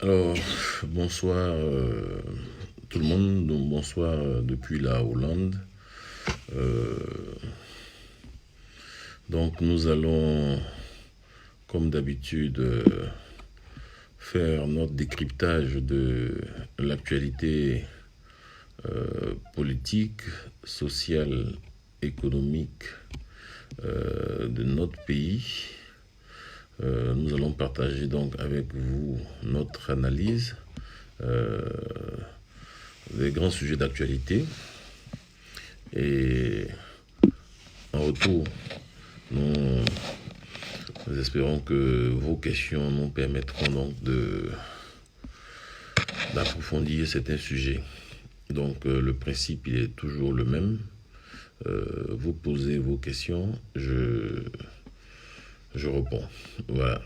Alors, bonsoir tout le monde, donc bonsoir depuis la Hollande. Euh, donc nous allons, comme d'habitude, faire notre décryptage de l'actualité politique, sociale, économique de notre pays. Nous allons partager donc avec vous notre analyse des grands sujets d'actualité. Et en retour, nous espérons que vos questions nous permettront donc d'approfondir certains sujets. Donc le principe il est toujours le même. Vous posez vos questions, je réponds. Voilà.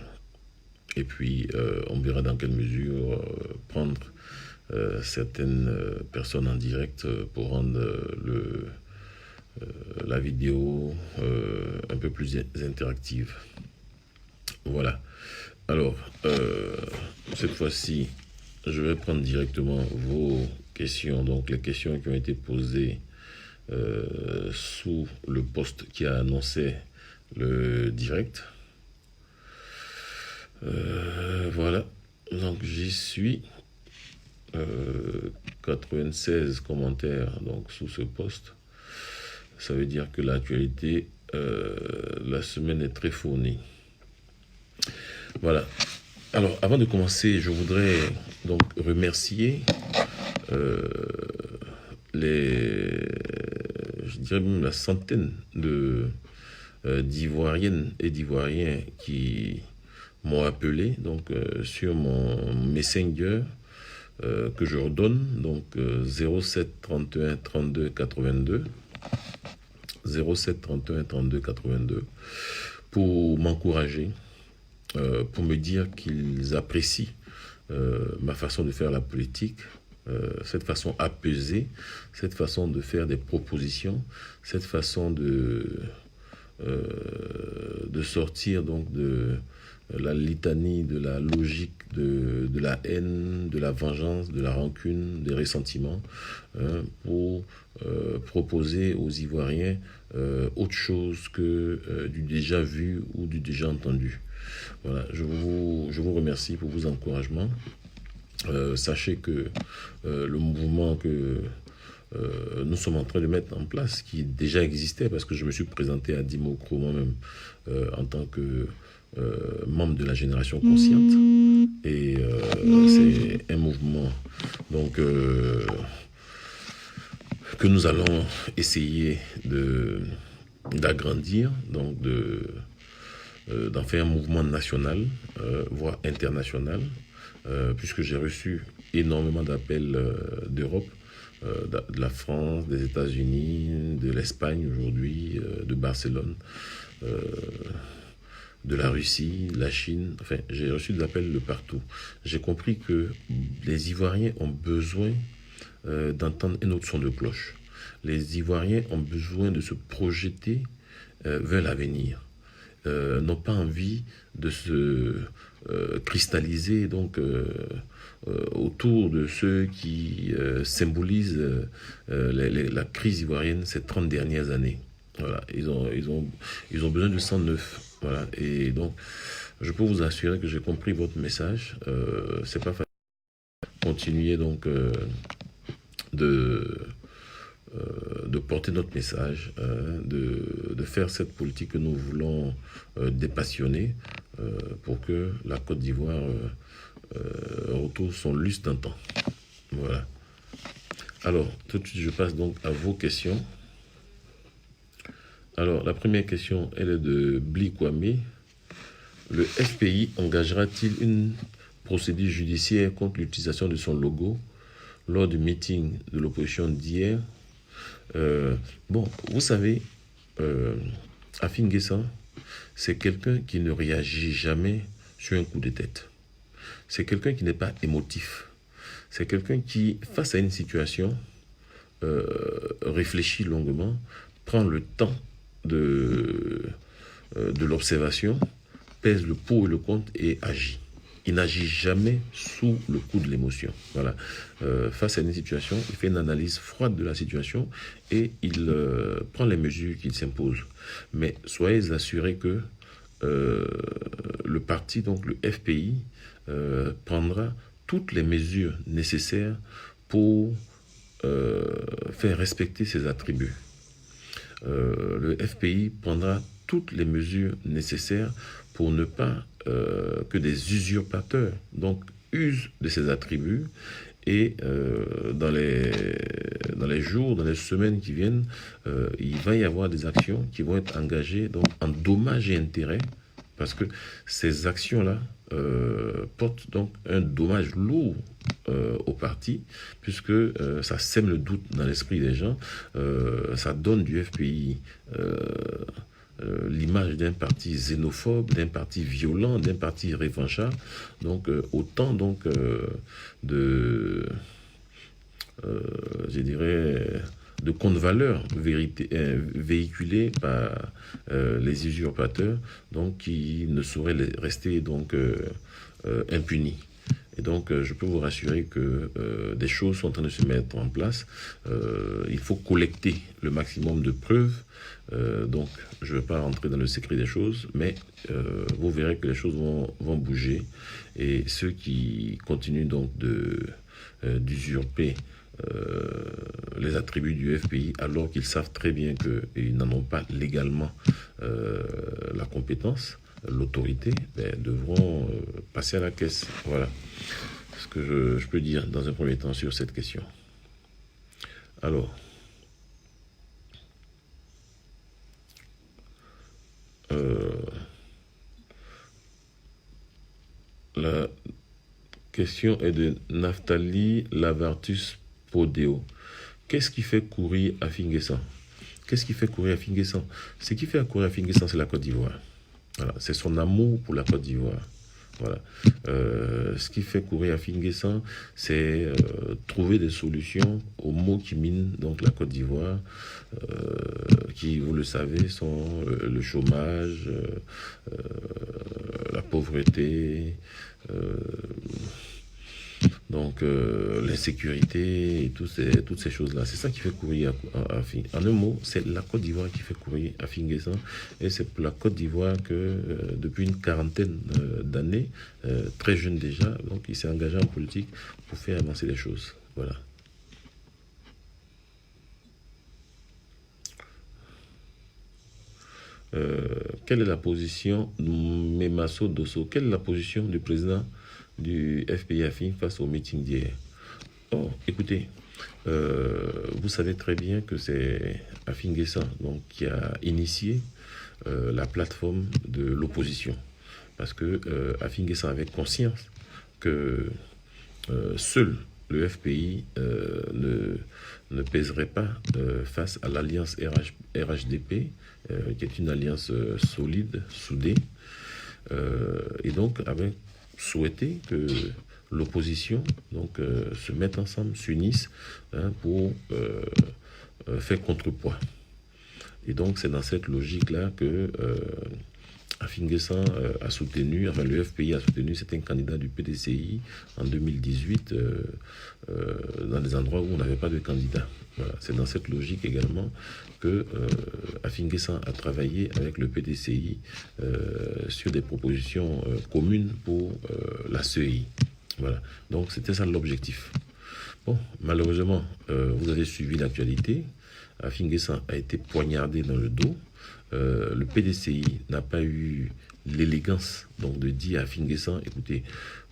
Et puis on verra dans quelle mesure prendre certaines personnes en direct pour rendre la vidéo un peu plus interactive. Voilà. Alors, cette fois-ci, je vais prendre directement vos questions. Donc, les questions qui ont été posées sous le post qui a annoncé le direct. Voilà. Donc, j'y suis. 96 commentaires donc sous ce post. Ça veut dire que l'actualité, la semaine est très fournie. Voilà. Alors, avant de commencer, je voudrais donc remercier je dirais même la centaine d'Ivoiriennes et d'Ivoiriens qui m'ont appelé donc sur mon Messenger que je redonne, donc 07 31 32 82 07 31 32 82 pour m'encourager, pour me dire qu'ils apprécient ma façon de faire la politique, cette façon apaisée, cette façon de faire des propositions, cette façon de sortir donc de la litanie de la logique de la haine, de la vengeance, de la rancune, des ressentiments, pour proposer aux Ivoiriens autre chose que du déjà vu ou du déjà entendu. Voilà, je vous remercie pour vos encouragements. Sachez que le mouvement que nous sommes en train de mettre en place, qui déjà existait, parce que je me suis présenté à Dimokro moi-même en tant que membre de la génération consciente, et c'est un mouvement donc que nous allons essayer d'agrandir, donc d'en faire un mouvement national, voire international, puisque j'ai reçu énormément d'appels d'Europe, de la France, des États-Unis, de l'Espagne aujourd'hui, de Barcelone, de la Russie, de la Chine. Enfin, j'ai reçu des appels de partout. J'ai compris que les Ivoiriens ont besoin d'entendre un autre son de cloche. Les Ivoiriens ont besoin de se projeter vers l'avenir. N'ont pas envie de se cristalliser donc autour de ceux qui symbolisent la crise ivoirienne ces 30 dernières années. Voilà, ils ont besoin de sang neuf. Voilà, et donc je peux vous assurer que j'ai compris votre message. C'est pas facile. Continuer donc de porter notre message, de faire cette politique que nous voulons dépassionner pour que la Côte d'Ivoire retrouve son lustre d'antan. Voilà. Alors, tout de suite, je passe donc à vos questions. Alors, la première question, elle est de Bli Kwame. Le FPI engagera-t-il une procédure judiciaire contre l'utilisation de son logo lors du meeting de l'opposition d'hier? Bon, vous savez, Afin Guessan, c'est quelqu'un qui ne réagit jamais sur un coup de tête. C'est quelqu'un qui n'est pas émotif. C'est quelqu'un qui, face à une situation, réfléchit longuement, prend le temps de l'observation, pèse le pour et le contre et agit. il n'agit jamais sous le coup de l'émotion. Voilà. Face à une situation, il fait une analyse froide de la situation et il prend les mesures qu'il s'impose. Mais soyez assurés que le parti, donc le FPI, prendra toutes les mesures nécessaires pour faire respecter ses attributs. Le FPI prendra toutes les mesures nécessaires pour ne pas que des usurpateurs donc usent de ses attributs et dans les jours, dans les semaines qui viennent, il va y avoir des actions qui vont être engagées donc, en dommages et intérêts parce que ces actions-là portent donc un dommage lourd au parti, puisque ça sème le doute dans l'esprit des gens, ça donne du FPI l'image d'un parti xénophobe, d'un parti violent, d'un parti revanchard. Donc autant donc je dirais, de contre-valeurs véhiculées par les usurpateurs, donc qui ne sauraient rester donc impunis. Et donc, je peux vous rassurer que des choses sont en train de se mettre en place. Il faut collecter le maximum de preuves. Donc, je ne vais pas rentrer dans le secret des choses, mais vous verrez que les choses vont bouger. Et ceux qui continuent donc d'usurper les attributs du FPI, alors qu'ils savent très bien qu'ils n'en ont pas légalement la compétence, l'autorité, devront passer à la caisse. Voilà ce que je peux dire dans un premier temps sur cette question. Alors, la question est de Naftali Lavartus Podeo. Qu'est-ce qui fait courir à Finguessan? Qu'est-ce qui fait courir à Finguessan? Ce qui fait courir à Finguessan, c'est la Côte d'Ivoire. Voilà, c'est son amour pour la Côte d'Ivoire. Voilà. Ce qui fait courir à Finguessan, c'est trouver des solutions aux maux qui minent donc la Côte d'Ivoire, qui, vous le savez, sont le chômage, la pauvreté, donc l'insécurité et toutes ces choses-là. C'est ça qui fait courir à Finguessan. En un mot, c'est la Côte d'Ivoire qui fait courir à Finguessan. Et c'est pour la Côte d'Ivoire que depuis une quarantaine d'années, très jeune déjà, donc il s'est engagé en politique pour faire avancer les choses. Voilà. Quelle est la position de Memasso Dosso? Quelle est la position du président du FPI Afin face au meeting d'hier? Oh, écoutez, vous savez très bien que c'est Afinguessan donc qui a initié la plateforme de l'opposition, parce que Afinguessan avait conscience que seul le FPI ne pèserait pas face à l'alliance RHDP, qui est une alliance solide, soudée, et donc avait souhaité que l'opposition donc se mette ensemble, s'unisse pour faire contrepoids. Et donc c'est dans cette logique-là que Afinguessan a soutenu, enfin le FPI a soutenu certains candidats du PDCI en 2018 dans des endroits où on n'avait pas de candidat. Voilà. C'est dans cette logique également que Afinguessan a travaillé avec le PDCI sur des propositions communes pour la CEI. Voilà. Donc c'était ça l'objectif. Bon, malheureusement, vous avez suivi l'actualité. Afinguessan a été poignardé dans le dos. Le PDCI n'a pas eu l'élégance donc de dire à Afinguessan, écoutez,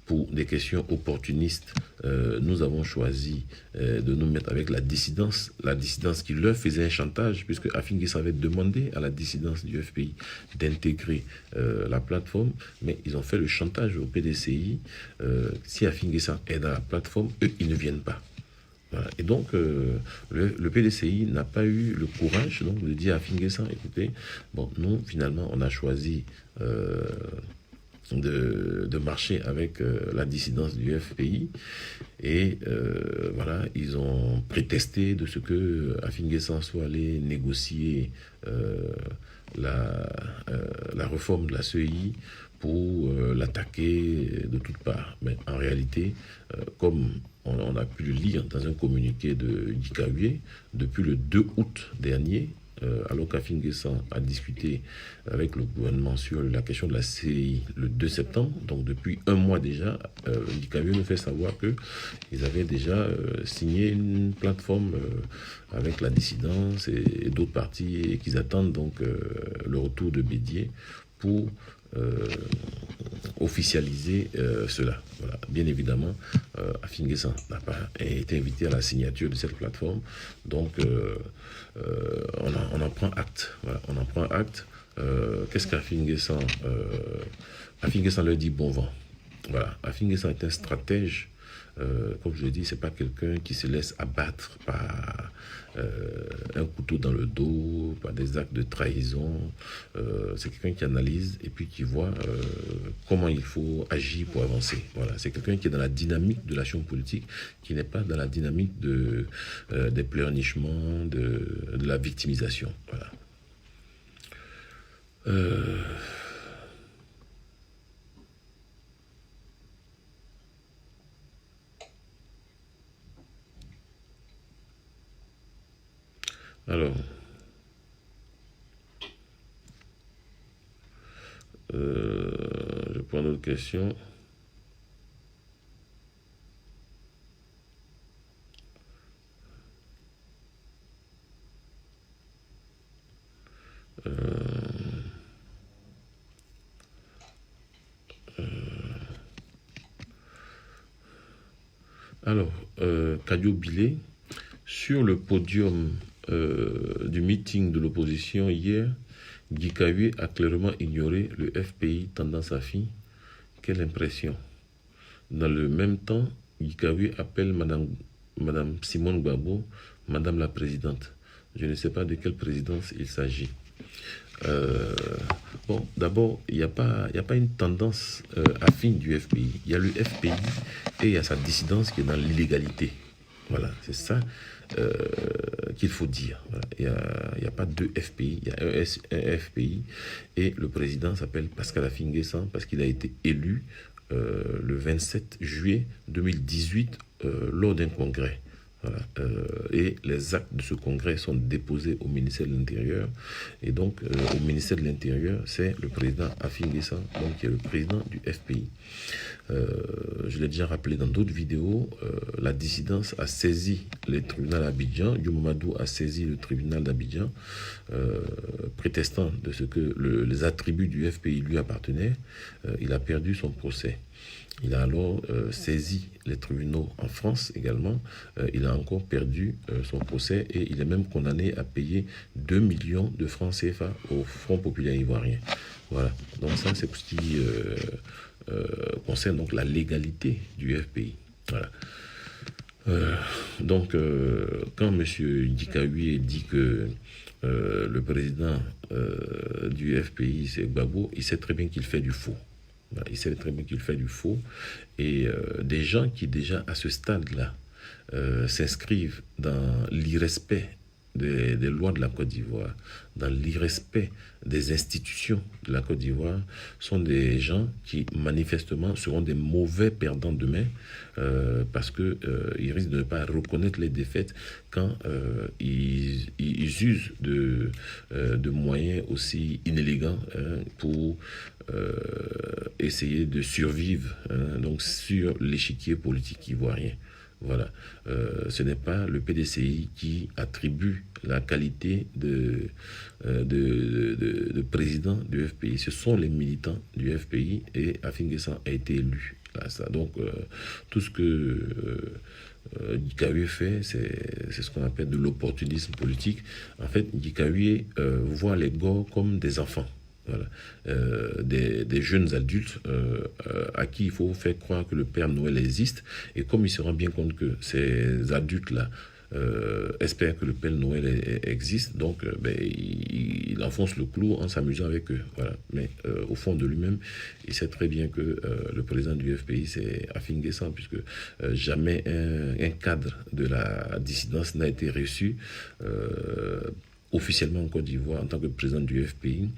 pour des questions opportunistes, nous avons choisi de nous mettre avec la dissidence qui leur faisait un chantage, puisque Afinguessan avait demandé à la dissidence du FPI d'intégrer la plateforme, mais ils ont fait le chantage au PDCI. Si Afinguessan est dans la plateforme, eux, ils ne viennent pas. Voilà. Et donc, le PDCI n'a pas eu le courage donc, de dire à Afinguessan, écoutez, bon, nous, finalement, on a choisi de marcher avec la dissidence du FPI. Et voilà, ils ont prétesté de ce que Afinguessan soit allé négocier la réforme de la CEI pour l'attaquer de toutes parts. Mais en réalité, comme on a pu le lire dans un communiqué de Gikawe, depuis le 2 août dernier, alors qu'Afin Guessan a discuté avec le gouvernement sur la question de la CI le 2 septembre, donc depuis un mois déjà, Gikawe nous fait savoir qu'ils avaient déjà signé une plateforme avec la dissidence et d'autres partis et qu'ils attendent donc le retour de Bédié pour officialiser cela. Voilà. Bien évidemment, Afin Guessan n'a pas été invité à la signature de cette plateforme, donc on en prend acte. Voilà. On en prend acte. Qu'est-ce qu'Afin Guessan Afin Guessan leur dit bon vent. Voilà. Afin Guessan est un stratège. Comme je l'ai dit, c'est pas quelqu'un qui se laisse abattre par un couteau dans le dos, par des actes de trahison. C'est quelqu'un qui analyse et puis qui voit comment il faut agir pour avancer. Voilà. C'est quelqu'un qui est dans la dynamique de l'action politique, qui n'est pas dans la dynamique des pleurnichements, de la victimisation. Voilà. Alors, je prends d'autres questions. Alors, Kadio Bilé, sur le podium du meeting de l'opposition hier, Gikawe a clairement ignoré le FPI tendance à fin. Quelle impression. Dans le même temps, Gikawe appelle Madame Simone Gbagbo, Madame la Présidente. Je ne sais pas de quelle présidence il s'agit. Bon, d'abord, il n'y a pas une tendance affine du FPI. Il y a le FPI et il y a sa dissidence qui est dans l'illégalité. Voilà, c'est ça qu'il faut dire. Voilà. Il n'y a pas deux FPI, il y a un FPI et le président s'appelle Pascal Afin Guessan parce qu'il a été élu le 27 juillet 2018 lors d'un congrès. Voilà. Et les actes de ce congrès sont déposés au ministère de l'Intérieur. Et donc, au ministère de l'Intérieur, c'est le président Afin Guessan, donc qui est le président du FPI. Je l'ai déjà rappelé dans d'autres vidéos, la dissidence a saisi le tribunal d'Abidjan, Youmamadou a saisi le tribunal d'Abidjan, prétestant de ce que les attributs du FPI lui appartenaient. Il a perdu son procès. Il a alors saisi les tribunaux en France également. Il a encore perdu son procès et il est même condamné à payer 2 millions de francs CFA au Front populaire ivoirien. Voilà. Donc ça, c'est ce qui concerne donc la légalité du FPI. Voilà. Donc, quand M. Gikawe dit que le président du FPI, c'est Gbagbo, il sait très bien qu'il fait du faux. Il sait très bien qu'il fait du faux. Et des gens qui déjà à ce stade-là s'inscrivent dans l'irrespect des lois de la Côte d'Ivoire, dans l'irrespect des institutions de la Côte d'Ivoire, sont des gens qui manifestement seront des mauvais perdants demain parce qu'ils risquent de ne pas reconnaître les défaites quand ils usent de moyens aussi inélégants pour essayer de survivre donc sur l'échiquier politique ivoirien. Voilà. Ce n'est pas le PDCI qui attribue la qualité de président du FPI. Ce sont les militants du FPI et Afin Guessan a été élu. Là, ça. Donc, tout ce que Gikawe fait, c'est ce qu'on appelle de l'opportunisme politique. En fait, Gikawe voit les Gors comme des enfants. Voilà. Des jeunes adultes à qui il faut faire croire que le Père Noël existe, et comme il se rend bien compte que ces adultes-là espèrent que le Père Noël existe, donc il enfonce le clou en s'amusant avec eux. Voilà. Mais au fond de lui-même, il sait très bien que le président du FPI, c'est Afin Guessan, puisque jamais un cadre de la dissidence n'a été reçu officiellement en Côte d'Ivoire en tant que président du FPI.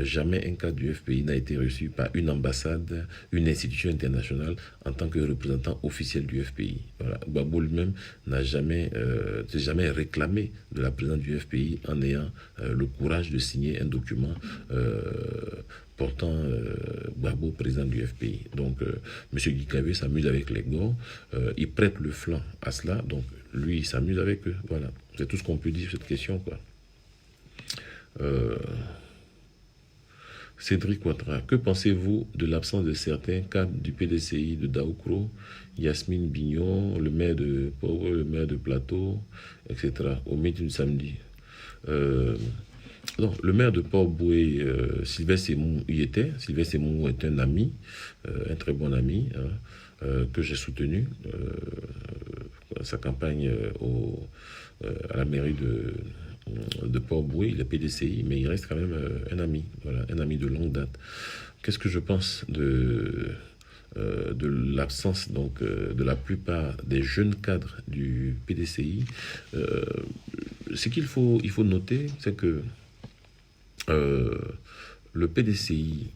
Jamais un cadre du FPI n'a été reçu par une ambassade, une institution internationale en tant que représentant officiel du FPI. Voilà. Gbagbo lui-même n'a jamais, jamais réclamé de la présidence du FPI en ayant le courage de signer un document portant Gbagbo président du FPI. Donc, M. Guy s'amuse avec les Gors, il prête le flanc à cela, donc lui, il s'amuse avec eux. Voilà, c'est tout ce qu'on peut dire sur cette question, quoi. Cédric Ouattara, que pensez-vous de l'absence de certains cadres du PDCI de Daoukro, Yasmine Bignon, le maire de Pau, le maire de Plateau, etc., au meeting samedi? Non, le maire de Port-Boué, Sylvestre Semou, y était. Sylvestre Semou est un ami, un très bon ami, hein, que j'ai soutenu. Sa campagne à la mairie de Port-Boué, il est PDCI, mais il reste quand même un ami, voilà, un ami de longue date. Qu'est-ce que je pense de l'absence donc de la plupart des jeunes cadres du PDCI? Ce qu'il faut noter, c'est que le PDCI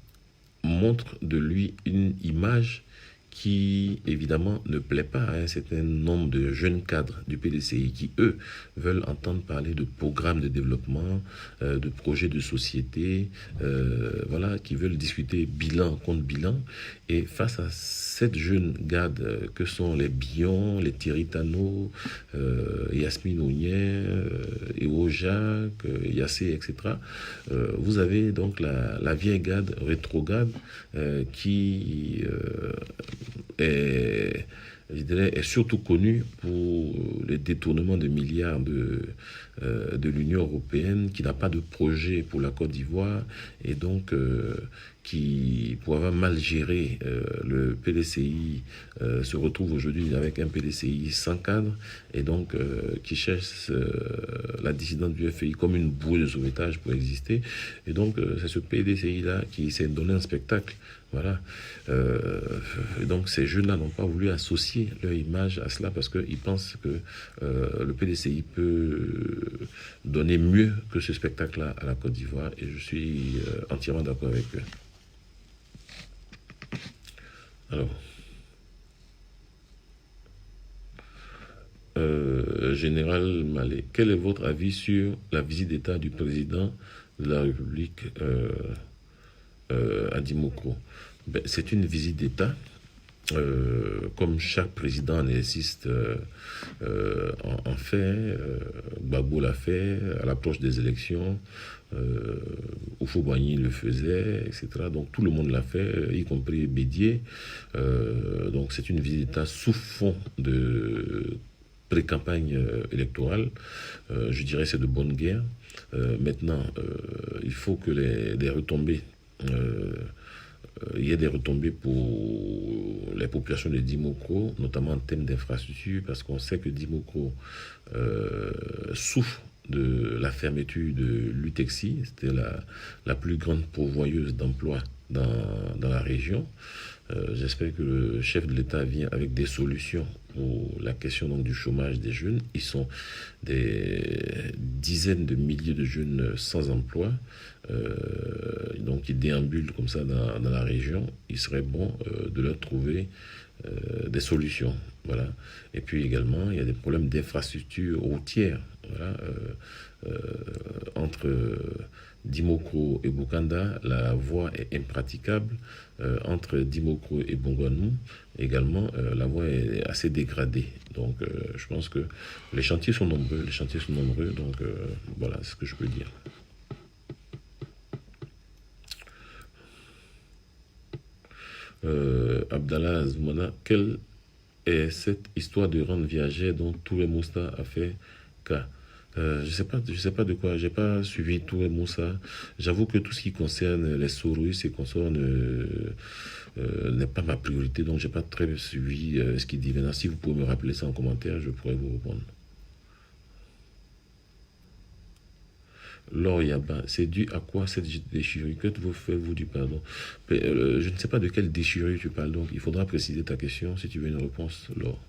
montre de lui une image qui, évidemment, ne plaît pas à un certain nombre de jeunes cadres du PDCI qui, eux, veulent entendre parler de programmes de développement, de projets de société, voilà, qui veulent discuter bilan contre bilan. Et face à cette jeune garde que sont les Billon, les Thierry Tano, Yasmine Ognien, Eo Jacques, Yassé, etc., vous avez donc la vieille garde rétrograde qui est, je dirais, est surtout connu pour les détournements de milliards de l'Union européenne, qui n'a pas de projet pour la Côte d'Ivoire, et donc qui, pour avoir mal géré le PDCI, se retrouve aujourd'hui avec un PDCI sans cadre, et donc qui cherche la dissidence du FPI comme une bouée de sauvetage pour exister. Et donc c'est ce PDCI-là qui s'est donné un spectacle. Voilà. Et donc ces jeunes-là n'ont pas voulu associer leur image à cela parce qu'ils pensent que le PDCI peut donner mieux que ce spectacle-là à la Côte d'Ivoire, et je suis entièrement d'accord avec eux. Alors, Général Mallet, quel est votre avis sur la visite d'État du président de la République à Dimokro? Ben, c'est une visite d'État. Comme chaque président en exercice en fait, Gbagbo l'a fait à l'approche des élections, Houphouët-Boigny le faisait, etc. Donc tout le monde l'a fait, y compris Bédié. Donc c'est une visite d'État sous fond de pré-campagne électorale. Je dirais c'est de bonne guerre. Maintenant, il faut que les retombées il y a des retombées pour les populations de Dimokro, notamment en termes d'infrastructures, parce qu'on sait que Dimokro souffre de la fermeture de l'UTEXI, c'était la plus grande pourvoyeuse d'emplois dans la région. J'espère que le chef de l'État vient avec des solutions pour la question donc, du chômage des jeunes. Ils sont des dizaines de milliers de jeunes sans emploi. Donc ils déambulent comme ça dans la région. Il serait bon de leur trouver des solutions. Voilà. Et puis également, il y a des problèmes d'infrastructures routières. Voilà. Entre Dimokro et Bukanda, la voie est impraticable. Entre Dimokro et Bongouanou, également, la voie est assez dégradée. Donc, je pense que les chantiers sont nombreux. Donc, voilà ce que je peux dire. Abdallah Azmouna, quelle est cette histoire de rente viagère dont Touré Moussa a fait cas? Je sais pas de quoi, j'ai pas suivi Touré Moussa. J'avoue que tout ce qui concerne les Soros et consorts n'est pas ma priorité, donc j'ai pas très suivi ce qu'il dit. Maintenant, si vous pouvez me rappeler ça en commentaire, je pourrais vous répondre. Laure Yaba, c'est dû à quoi cette déchirure? Que vous faites-vous du pardon? Je ne sais pas de quelle déchirure tu parles, donc il faudra préciser ta question si tu veux une réponse, Laure.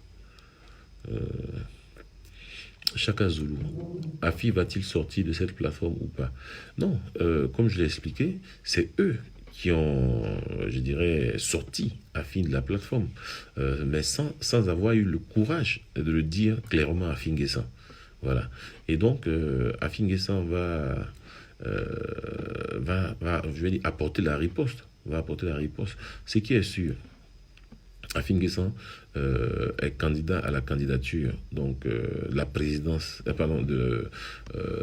Chaka Zulu, Afi va-t-il sortir de cette plateforme ou pas? Non, comme je l'ai expliqué, c'est eux qui ont, je dirais, sorti Afi de la plateforme, mais sans avoir eu le courage de le dire clairement à Finguessan. Voilà. Et donc, Afi N'Guessan je vais dire, apporter la riposte. Va apporter la riposte. Ce qui est sûr, Afi N'Guessan est candidat à la candidature donc la présidence de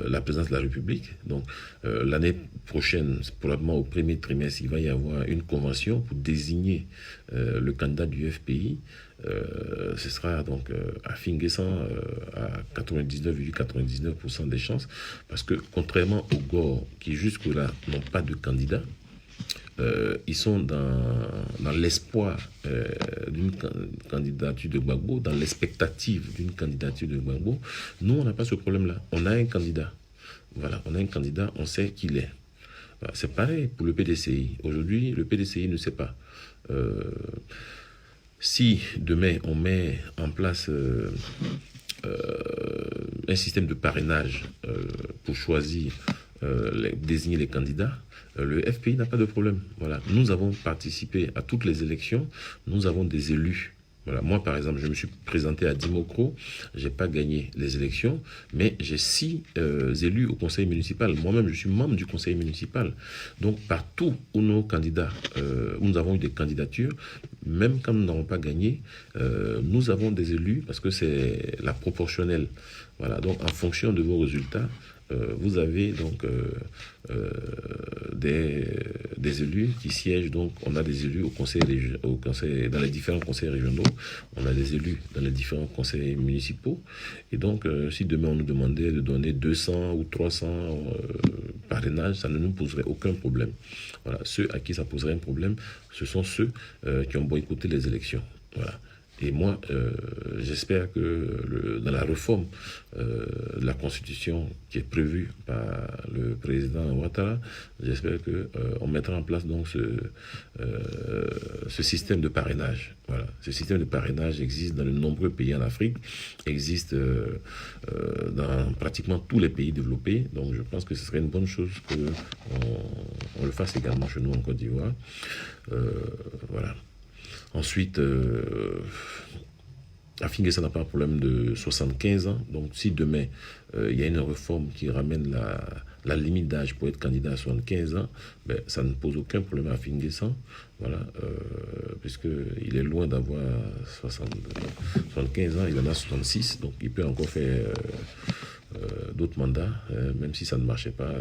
la présidence de la République. Donc l'année prochaine, probablement au premier trimestre, il va y avoir une convention pour désigner le candidat du FPI. Ce sera donc Afi N'Guessan à 99,99% des chances, parce que contrairement aux GOR qui jusque-là n'ont pas de candidat, ils sont dans l'espoir d'une candidature de Gbagbo, dans l'expectative d'une candidature de Gbagbo. Nous, on n'a pas ce problème-là. On a un candidat. Voilà, on a un candidat, on sait qui il est. Voilà, c'est pareil pour le PDCI. Aujourd'hui, le PDCI ne sait pas. Si demain, on met en place un système de parrainage pour choisir, désigner les candidats, le FPI n'a pas de problème. Voilà. Nous avons participé à toutes les élections, nous avons des élus. Voilà. Moi, par exemple, je me suis présenté à Dimokro, je n'ai pas gagné les élections, mais j'ai 6 élus au conseil municipal. Moi-même, je suis membre du conseil municipal. Donc, partout où nos candidats, où nous avons eu des candidatures, même quand nous n'avons pas gagné, nous avons des élus parce que c'est la proportionnelle. Voilà. Donc, en fonction de vos résultats, vous avez donc des élus qui siègent. Donc, on a des élus dans les différents conseils régionaux, on a des élus dans les différents conseils municipaux. Et donc, si demain on nous demandait de donner 200 ou 300 parrainages, ça ne nous poserait aucun problème. Voilà. Ceux à qui ça poserait un problème, ce sont ceux qui ont boycotté les élections. Voilà. Et moi, j'espère que dans la réforme de la Constitution qui est prévue par le président Ouattara, j'espère qu'on mettra en place donc ce système de parrainage. Voilà. Ce système de parrainage existe dans de nombreux pays en Afrique, existe dans pratiquement tous les pays développés. Donc je pense que ce serait une bonne chose qu'on le fasse également chez nous en Côte d'Ivoire. Voilà. Ensuite, Afi N'Guessan n'a pas un problème de 75 ans. Donc, si demain, il y a une réforme qui ramène la limite d'âge pour être candidat à 75 ans, ben, ça ne pose aucun problème à Afi N'Guessan. Voilà, puisqu'il est loin d'avoir 75 ans, il en a 66, donc il peut encore faire d'autres mandats, même si ça ne marchait pas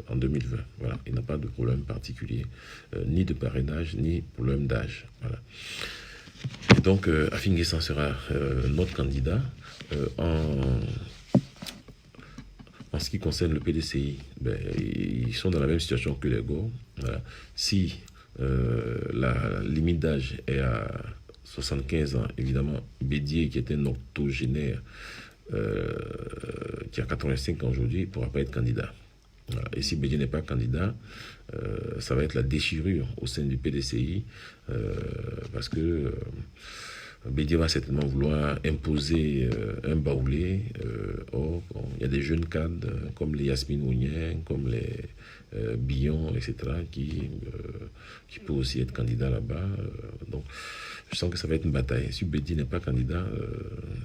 en 2020. Voilà, il n'a pas de problème particulier, ni de parrainage, ni problème d'âge. Voilà. Et donc, Afi N'Guessan sera notre candidat. En ce qui concerne le PDCI, ben, ils sont dans la même situation que les GOR. Voilà. Si la limite d'âge est à 75 ans, évidemment, Bédié, qui est un octogénaire, qui a 85 ans aujourd'hui, ne pourra pas être candidat. Voilà. Et si Bédié n'est pas candidat, ça va être la déchirure au sein du PDCI, parce que Bédié va certainement vouloir imposer un baoulé. Or, il y a des jeunes cadres comme les Yasmine Ounien, comme les Billon, etc., qui peuvent aussi être candidats là-bas. Donc, je sens que ça va être une bataille. Si Bédié n'est pas candidat,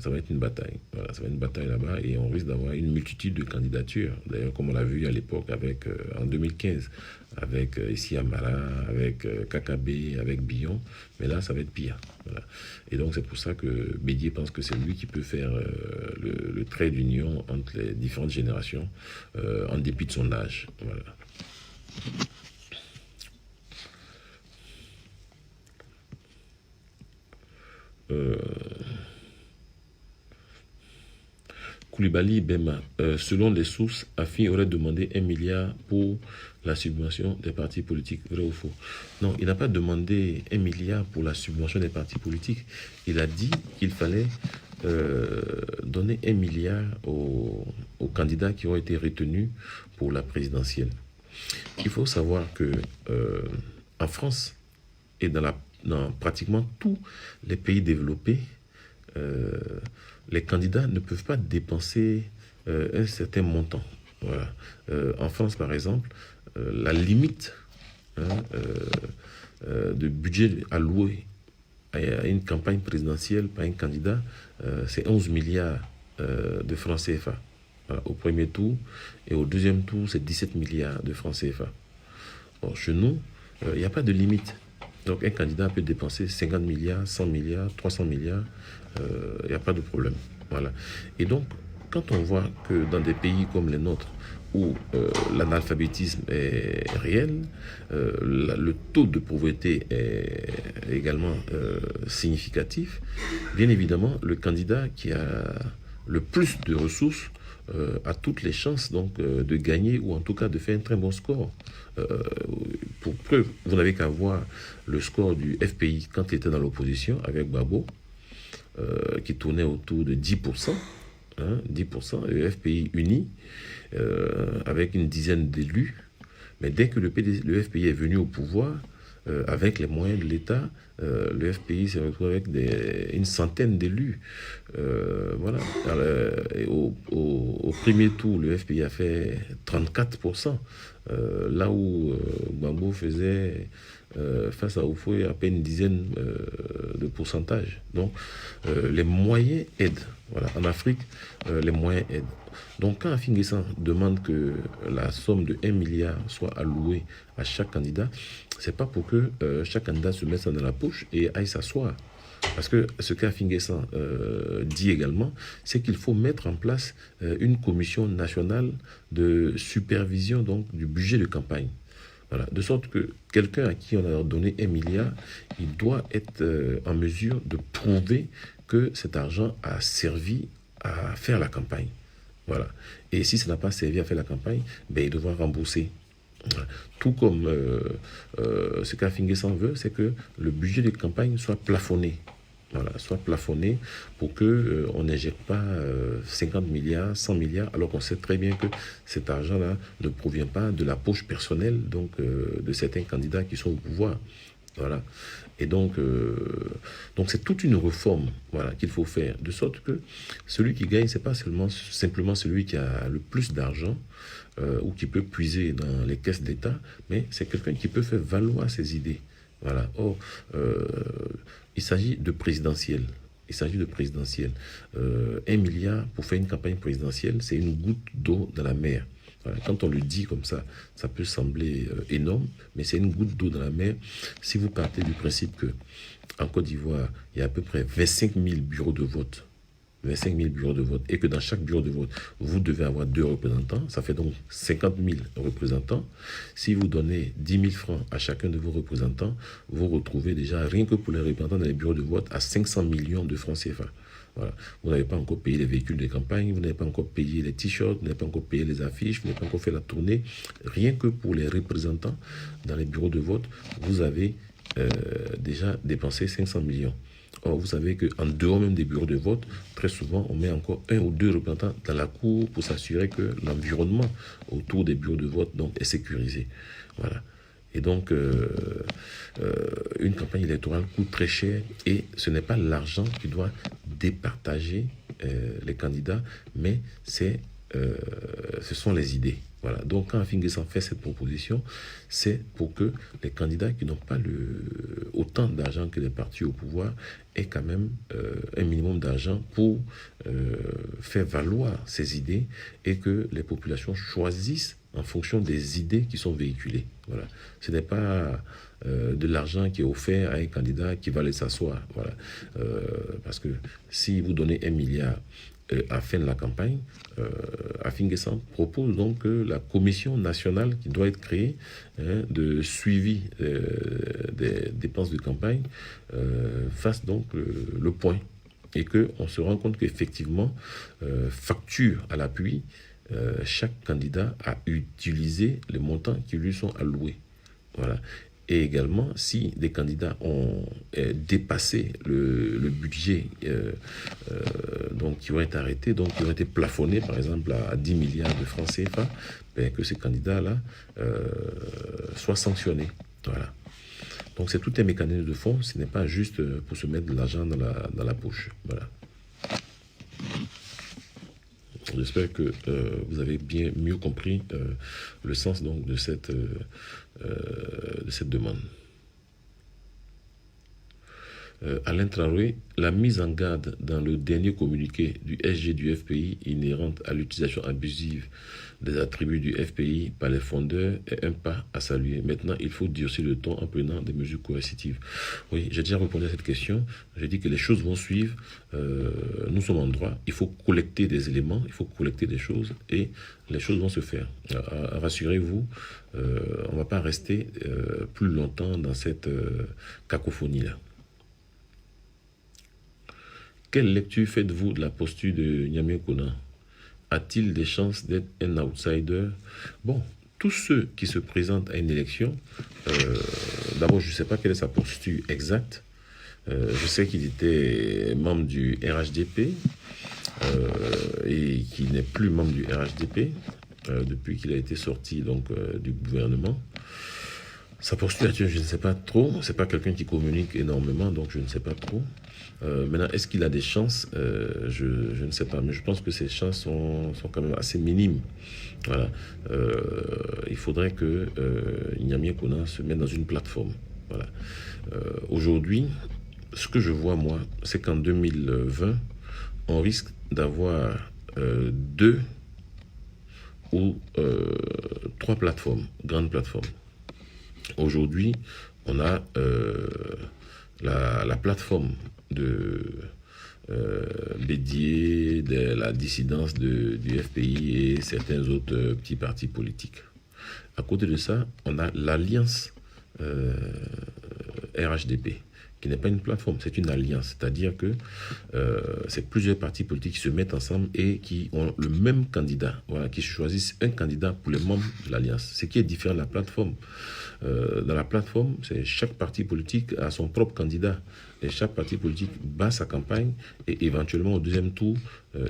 ça va être une bataille. Voilà, ça va être une bataille là-bas et on risque d'avoir une multitude de candidatures. D'ailleurs, comme on l'a vu à l'époque en 2015, avec ici Amara, avec Kakabe, avec Billon. Mais là, ça va être pire. Voilà. Et donc, c'est pour ça que Bédié pense que c'est lui qui peut faire le trait d'union entre les différentes générations, en dépit de son âge. Voilà. Koulibaly Bema, selon les sources, Afi aurait demandé 1 milliard pour la subvention des partis politiques. Vrai ou faux? Non, il n'a pas demandé 1 milliard pour la subvention des partis politiques. Il a dit qu'il fallait donner 1 milliard aux candidats qui ont été retenus pour la présidentielle. Il faut savoir que en France et dans pratiquement tous les pays développés, les candidats ne peuvent pas dépenser un certain montant. Voilà. En France, par exemple, la limite hein, de budget alloué à une campagne présidentielle par un candidat, c'est 11 milliards de francs CFA. Voilà, au premier tour, et au deuxième tour, c'est 17 milliards de francs CFA. Bon, chez nous, il n'y a pas de limite. Donc un candidat peut dépenser 50 milliards, 100 milliards, 300 milliards, il n'y a pas de problème. Voilà. Et donc, quand on voit que dans des pays comme les nôtres, où l'analphabétisme est réel, le taux de pauvreté est également significatif, bien évidemment, le candidat qui a le plus de ressources a toutes les chances donc de gagner ou en tout cas de faire un très bon score. Pour preuve, vous n'avez qu'à voir le score du FPI quand il était dans l'opposition avec Gbagbo, qui tournait autour de 10%. 10%, et le FPI uni, avec une dizaine d'élus. Mais dès que le FPI est venu au pouvoir, avec les moyens de l'État, le FPI s'est retrouvé avec une centaine d'élus. Voilà. Alors, au premier tour, le FPI a fait 34%, là où Gbagbo faisait face à Oufoué à peine une dizaine de pourcentage. Donc, les moyens aident. Voilà. En Afrique, les moyens aident. Donc, quand Afin-N'Guessan demande que la somme de 1 milliard soit allouée à chaque candidat, c'est pas pour que chaque candidat se mette ça dans la poche et aille s'asseoir. Parce que ce qu'Afin-N'Guessan dit également, c'est qu'il faut mettre en place une commission nationale de supervision donc, du budget de campagne. Voilà. De sorte que quelqu'un à qui on a donné 1 milliard, il doit être en mesure de prouver que cet argent a servi à faire la campagne. Voilà. Et si ça n'a pas servi à faire la campagne, ben, il devra rembourser. Voilà. Tout comme ce qu'Afin-N'Guessan veut, c'est que le budget de campagne soit plafonné. Voilà, soit plafonné pour que on n'injecte pas 50 milliards, 100 milliards, alors qu'on sait très bien que cet argent-là ne provient pas de la poche personnelle donc de certains candidats qui sont au pouvoir. Voilà. Et donc c'est toute une réforme voilà, qu'il faut faire, de sorte que celui qui gagne, c'est pas simplement celui qui a le plus d'argent ou qui peut puiser dans les caisses d'État, mais c'est quelqu'un qui peut faire valoir ses idées. Voilà. Or, il s'agit de présidentiel. Il s'agit de présidentiel. 1 milliard pour faire une campagne présidentielle, c'est une goutte d'eau dans la mer. Voilà. Quand on le dit comme ça peut sembler énorme, mais c'est une goutte d'eau dans la mer. Si vous partez du principe que en Côte d'Ivoire, il y a à peu près 25 000 bureaux de vote, 25 000 bureaux de vote, et que dans chaque bureau de vote, vous devez avoir 2 représentants, ça fait donc 50 000 représentants. Si vous donnez 10 000 francs à chacun de vos représentants, vous retrouvez déjà, rien que pour les représentants dans les bureaux de vote, à 500 millions de francs CFA. Voilà. Vous n'avez pas encore payé les véhicules de campagne, vous n'avez pas encore payé les t-shirts, vous n'avez pas encore payé les affiches, vous n'avez pas encore fait la tournée. Rien que pour les représentants dans les bureaux de vote, vous avez déjà dépensé 500 millions. Or, vous savez qu'en dehors même des bureaux de vote, très souvent, on met encore 1 ou 2 représentants dans la cour pour s'assurer que l'environnement autour des bureaux de vote donc, est sécurisé. Voilà. Et donc, une campagne électorale coûte très cher et ce n'est pas l'argent qui doit départager les candidats, mais ce sont les idées. Voilà. Donc, quand Afin-N'Guessan fait cette proposition, c'est pour que les candidats qui n'ont pas autant d'argent que les partis au pouvoir aient quand même un minimum d'argent pour faire valoir ces idées et que les populations choisissent en fonction des idées qui sont véhiculées. Voilà. Ce n'est pas de l'argent qui est offert à un candidat qui va aller s'asseoir. Voilà. Parce que si vous donnez 1 milliard à la fin de la campagne, Afin-N'Guessan propose donc que la commission nationale qui doit être créée de suivi des dépenses de campagne fasse donc le point et qu'on se rend compte qu'effectivement, facture à l'appui, chaque candidat a utilisé les montants qui lui sont alloués. Voilà. Et également, si des candidats ont dépassé le budget donc qui ont été arrêtés, donc qui ont été plafonnés, par exemple, à 10 milliards de francs CFA, ben, que ces candidats-là soient sanctionnés. Voilà. Donc, c'est tout un mécanisme de fond, ce n'est pas juste pour se mettre de l'argent dans la poche. Voilà. J'espère que vous avez bien mieux compris le sens donc de cette demande. Alain Traoré, la mise en garde dans le dernier communiqué du SG du FPI inhérente à l'utilisation abusive des attributs du FPI par les fondeurs est un pas à saluer. Maintenant, il faut durcir le ton en prenant des mesures coercitives. Oui, j'ai déjà répondu à cette question. J'ai dit que les choses vont suivre. Nous sommes en droit. Il faut collecter des éléments, il faut collecter des choses et les choses vont se faire. Rassurez-vous, on ne va pas rester plus longtemps dans cette cacophonie-là. Quelle lecture faites-vous de la posture de Niamey Kona? A-t-il des chances d'être un outsider? Bon, tous ceux qui se présentent à une élection, d'abord, je ne sais pas quelle est sa posture exacte. Je sais qu'il était membre du RHDP et qu'il n'est plus membre du RHDP depuis qu'il a été sorti donc, du gouvernement. Sa posture, je ne sais pas trop. C'est pas quelqu'un qui communique énormément, donc je ne sais pas trop. Maintenant, est-ce qu'il a des chances? Je ne sais pas, mais je pense que ses chances sont quand même assez minimes. Voilà. Il faudrait que Niamey Kona se mette dans une plateforme. Voilà. Aujourd'hui, ce que je vois, moi, c'est qu'en 2020, on risque d'avoir 2 ou 3 plateformes, grandes plateformes. Aujourd'hui, on a la plateforme de Bédié, de la dissidence du FPI et certains autres petits partis politiques. À côté de ça, on a l'alliance RHDP, qui n'est pas une plateforme, c'est une alliance. C'est-à-dire que c'est plusieurs partis politiques qui se mettent ensemble et qui ont le même candidat, voilà, qui choisissent un candidat pour les membres de l'alliance. Ce qui est différent de la plateforme. Dans la plateforme, c'est chaque parti politique a son propre candidat et chaque parti politique bat sa campagne et éventuellement au deuxième tour,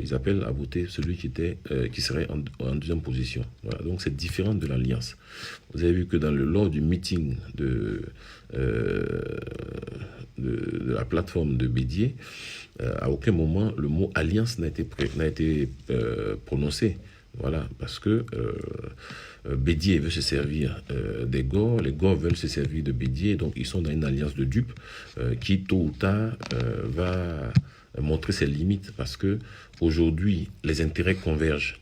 ils appellent à voter celui qui serait en deuxième position. Voilà, donc c'est différent de l'alliance. Vous avez vu que lors du meeting de la plateforme de Bédié, à aucun moment le mot alliance n'a été prononcé. Voilà, parce que Bédié veut se servir des Gors, les Gors veulent se servir de Bédié, donc ils sont dans une alliance de dupes qui tôt ou tard va montrer ses limites parce que aujourd'hui les intérêts convergent.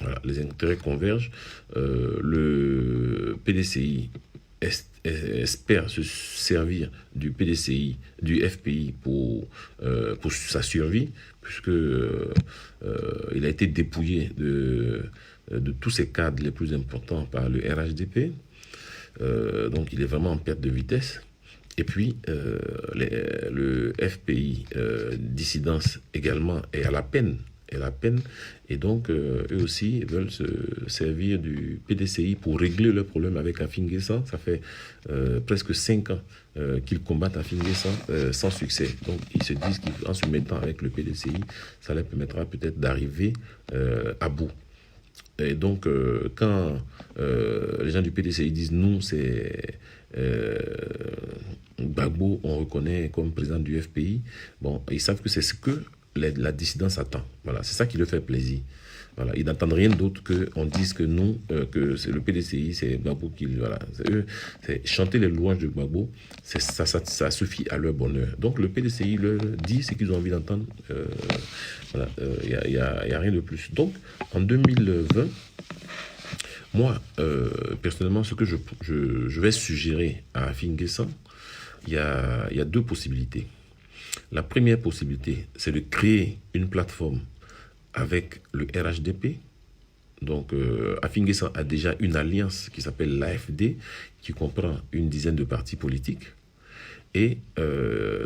Voilà, les intérêts convergent. Le PDCI espère se servir du PDCI, du FPI pour sa survie, puisque il a été dépouillé de tous ses cadres les plus importants par le RHDP. Donc il est vraiment en perte de vitesse. Et puis, le FPI dissidence également est à la peine. Et donc, eux aussi veulent se servir du PDCI pour régler leurs problèmes avec Afin-N'Guessan. Ça fait presque 5 ans qu'ils combattent Afin-N'Guessan sans succès. Donc, ils se disent qu'en se mettant avec le PDCI, ça leur permettra peut-être d'arriver à bout. Et donc, quand les gens du PDCI disent nous, c'est Gbagbo, on reconnaît comme président du FPI, bon, ils savent que c'est ce que la dissidence attend. Voilà, c'est ça qui leur fait plaisir. Voilà, ils n'attendent rien d'autre qu'on dise que non, que c'est le PDCI, c'est Gbagbo qui... Voilà, c'est chanter les louanges de Gbagbo, ça suffit à leur bonheur. Donc le PDCI leur dit ce qu'ils ont envie d'entendre. Voilà, il y a rien de plus. Donc, en 2020, moi, personnellement, ce que je vais suggérer à Afin-N'Guessan, il y a 2 possibilités. La première possibilité, c'est de créer une plateforme avec le RHDP. Donc, Afin-N'Guessan a déjà une alliance qui s'appelle l'AFD, qui comprend une dizaine de partis politiques. Et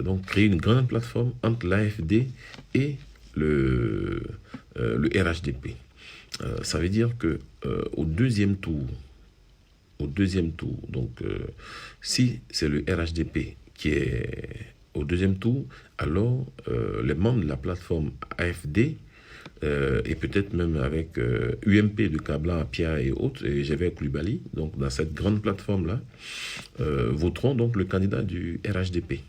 donc, créer une grande plateforme entre l'AFD et le RHDP. Ça veut dire que au deuxième tour, donc si c'est le RHDP qui est au deuxième tour, alors les membres de la plateforme AFD et peut-être même avec UMP de Kablan, Apia et autres, et Gévert Coulibaly, donc dans cette grande plateforme-là, voteront donc le candidat du RHDP.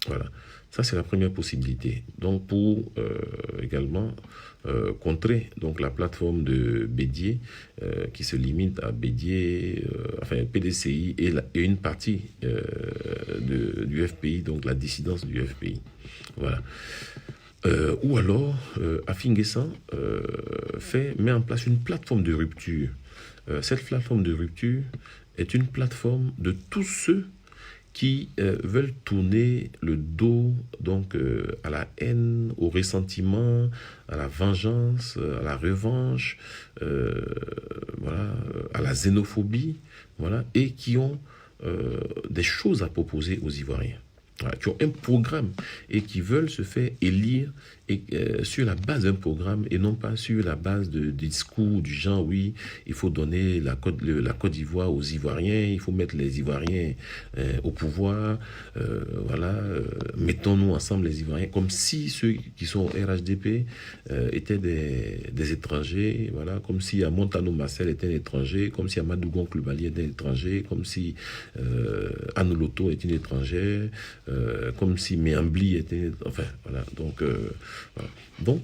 Voilà. Ça, c'est la première possibilité. Donc, pour également contrer donc, la plateforme de Bédier, qui se limite à Bédier, enfin PDCI et une partie du FPI, donc la dissidence du FPI. Voilà. Ou alors, Afinguessan met en place une plateforme de rupture. Cette plateforme de rupture est une plateforme de tous ceux qui veulent tourner le dos donc à la haine, au ressentiment, à la vengeance, à la revanche, voilà, à la xénophobie, voilà, et qui ont des choses à proposer aux Ivoiriens. Voilà, qui ont un programme et qui veulent se faire élire sur la base d'un programme et non pas sur la base de discours du genre, oui, il faut donner la Côte d'Ivoire aux Ivoiriens, il faut mettre les Ivoiriens au pouvoir, voilà, mettons-nous ensemble les Ivoiriens, comme si ceux qui sont au RHDP étaient des étrangers, voilà, comme si Montano Marcel était un étranger, comme si Amadou Gon Coulibaly était un étranger, comme si Anne Loto est une étrangère, comme si Méambli était... Enfin, voilà. Donc, voilà. Donc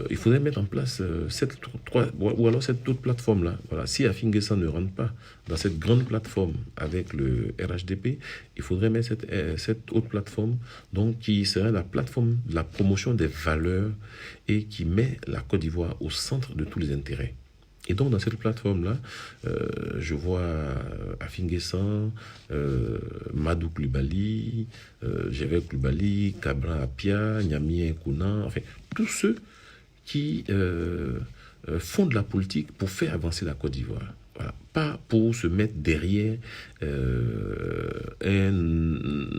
il faudrait mettre en place cette autre plateforme-là. Voilà. Si Afinguessan ne rentre pas dans cette grande plateforme avec le RHDP, il faudrait mettre cette autre plateforme donc, qui serait la plateforme de la promotion des valeurs et qui met la Côte d'Ivoire au centre de tous les intérêts. Et donc, dans cette plateforme-là, je vois Afinguessan, Madou Coulibaly, Gévais Coulibaly, Cabran Apia, Nyami Nkuna, enfin, tous ceux qui font de la politique pour faire avancer la Côte d'Ivoire. Voilà. Pas pour se mettre derrière un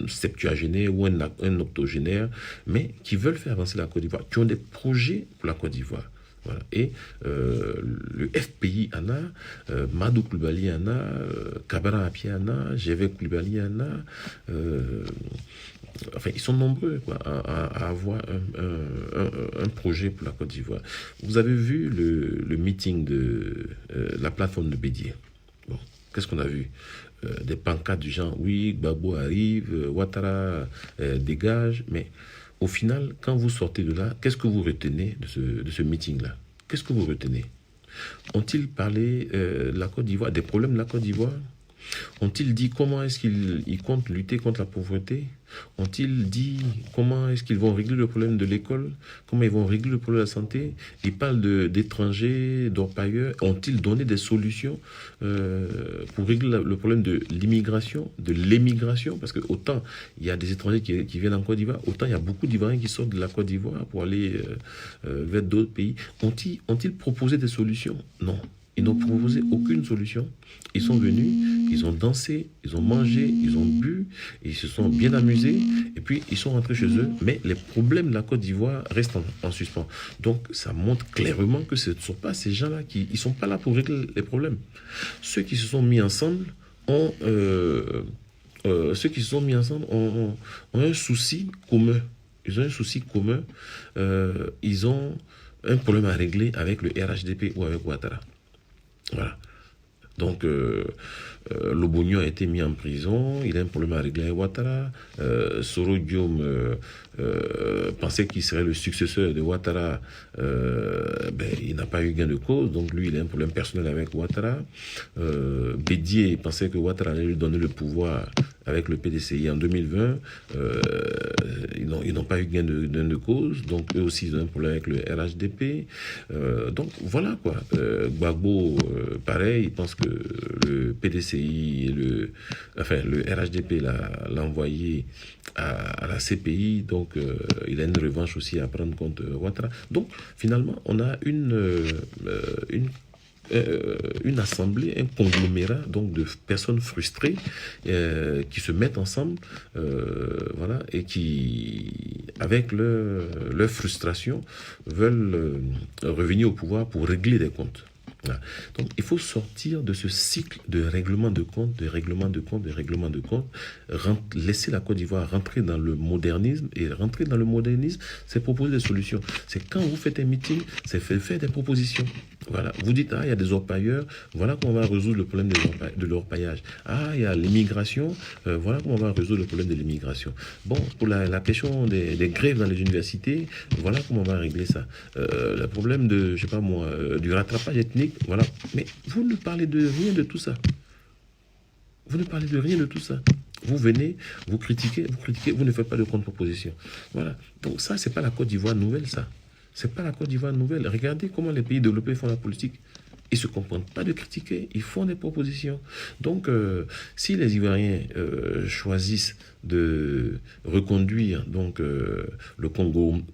septuagénaire ou un octogénaire, mais qui veulent faire avancer la Côte d'Ivoire, qui ont des projets pour la Côte d'Ivoire. Voilà. Et le FPI en a, Madou Coulibaly en a, Cabran Apia en a, Gévais Coulibaly en a, enfin, ils sont nombreux quoi, à avoir un projet pour la Côte d'Ivoire. Vous avez vu le meeting de la plateforme de Bédier. Bon, qu'est-ce qu'on a vu? Des pancartes du genre, oui, Gbagbo arrive, Ouattara dégage, mais au final, quand vous sortez de là, qu'est-ce que vous retenez de ce meeting-là? Qu'est-ce que vous retenez? Ont-ils parlé de la Côte d'Ivoire, des problèmes de la Côte d'Ivoire? Ont-ils dit comment est-ce qu'ils comptent lutter contre la pauvreté? Ont-ils dit comment est-ce qu'ils vont régler le problème de l'école? Comment ils vont régler le problème de la santé? Ils parlent d'étrangers, d'orpailleurs. Ont-ils donné des solutions pour régler le problème de l'immigration, de l'émigration? Parce que autant il y a des étrangers qui viennent en Côte d'Ivoire, autant il y a beaucoup d'Ivoiriens qui sortent de la Côte d'Ivoire pour aller vers d'autres pays. Ont-ils proposé des solutions? Non. Ils n'ont proposé aucune solution. Ils sont venus, ils ont dansé, ils ont mangé, ils ont bu, ils se sont bien amusés, et puis ils sont rentrés chez eux. Mais les problèmes de la Côte d'Ivoire restent en suspens. Donc ça montre clairement que ce ne sont pas ces gens-là qui ne sont pas là pour régler les problèmes. Ceux qui se sont mis ensemble ont un souci commun. Ils ont un souci commun. Ils ont un problème à régler avec le RHDP ou avec Ouattara. Voilà. Donc, Lobogno a été mis en prison, il a un problème à régler avec Ouattara. Soro Guillaume pensait qu'il serait le successeur de Ouattara. Il n'a pas eu gain de cause, donc lui, il a un problème personnel avec Ouattara. Bédier pensait que Ouattara allait lui donner le pouvoir avec le PDCI en 2020. Ils n'ont pas eu gain de cause, donc eux aussi, ils ont un problème avec le RHDP. Donc, voilà quoi. Gbagbo, pareil, il pense que le PDCI et le RHDP l'a envoyé à la CPI, donc il a une revanche aussi à prendre contre Ouattara. Donc finalement, on a une assemblée, un conglomérat donc de personnes frustrées qui se mettent ensemble, voilà, et qui, avec leur frustration, veulent revenir au pouvoir pour régler des comptes. Voilà. Donc, il faut sortir de ce cycle de règlement de compte, laisser la Côte d'Ivoire rentrer dans le modernisme. Et rentrer dans le modernisme, c'est proposer des solutions. C'est quand vous faites un meeting, c'est faire des propositions. Voilà, vous dites, ah, il y a des orpailleurs, voilà comment on va résoudre le problème de l'orpaillage. Ah, il y a l'immigration, voilà comment on va résoudre le problème de l'immigration. Bon, pour la question des grèves dans les universités, voilà comment on va régler ça. Le problème de, je sais pas moi, du rattrapage ethnique, voilà. Mais vous ne parlez de rien de tout ça. Vous ne parlez de rien de tout ça. Vous venez, vous critiquez, vous ne faites pas de contre-proposition. Voilà. Donc ça, c'est pas la Côte d'Ivoire nouvelle, ça. C'est pas la Côte d'Ivoire nouvelle. Regardez comment les pays développés font la politique. Ils ne se contentent pas de critiquer, ils font des propositions. Donc, si les Ivoiriens choisissent de reconduire donc, le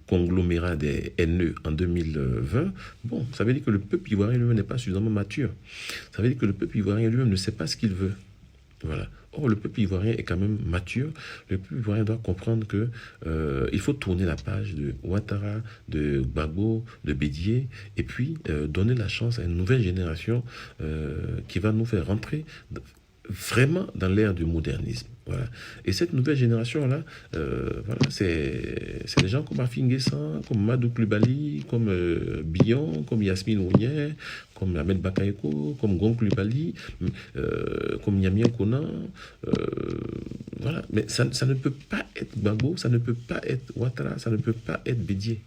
conglomérat des NE en 2020, bon, ça veut dire que le peuple ivoirien lui-même n'est pas suffisamment mature. Ça veut dire que le peuple ivoirien lui-même ne sait pas ce qu'il veut. Voilà. Or, le peuple ivoirien est quand même mature. Le peuple ivoirien doit comprendre que il faut tourner la page de Ouattara, de Gbagbo, de Bédié, et puis donner la chance à une nouvelle génération qui va nous faire rentrer vraiment dans l'ère du modernisme. Voilà. Et cette nouvelle génération-là, voilà, c'est des gens comme Afin Guessan, comme Madou Coulibaly, comme Billon, comme Yasmine Ounier, comme Ahmed Bakayoko, comme Gon Coulibaly, comme Nyamien Kona. Voilà. Mais ça ne peut pas être Gbagbo, ça ne peut pas être Ouattara, ça ne peut pas être Bédié.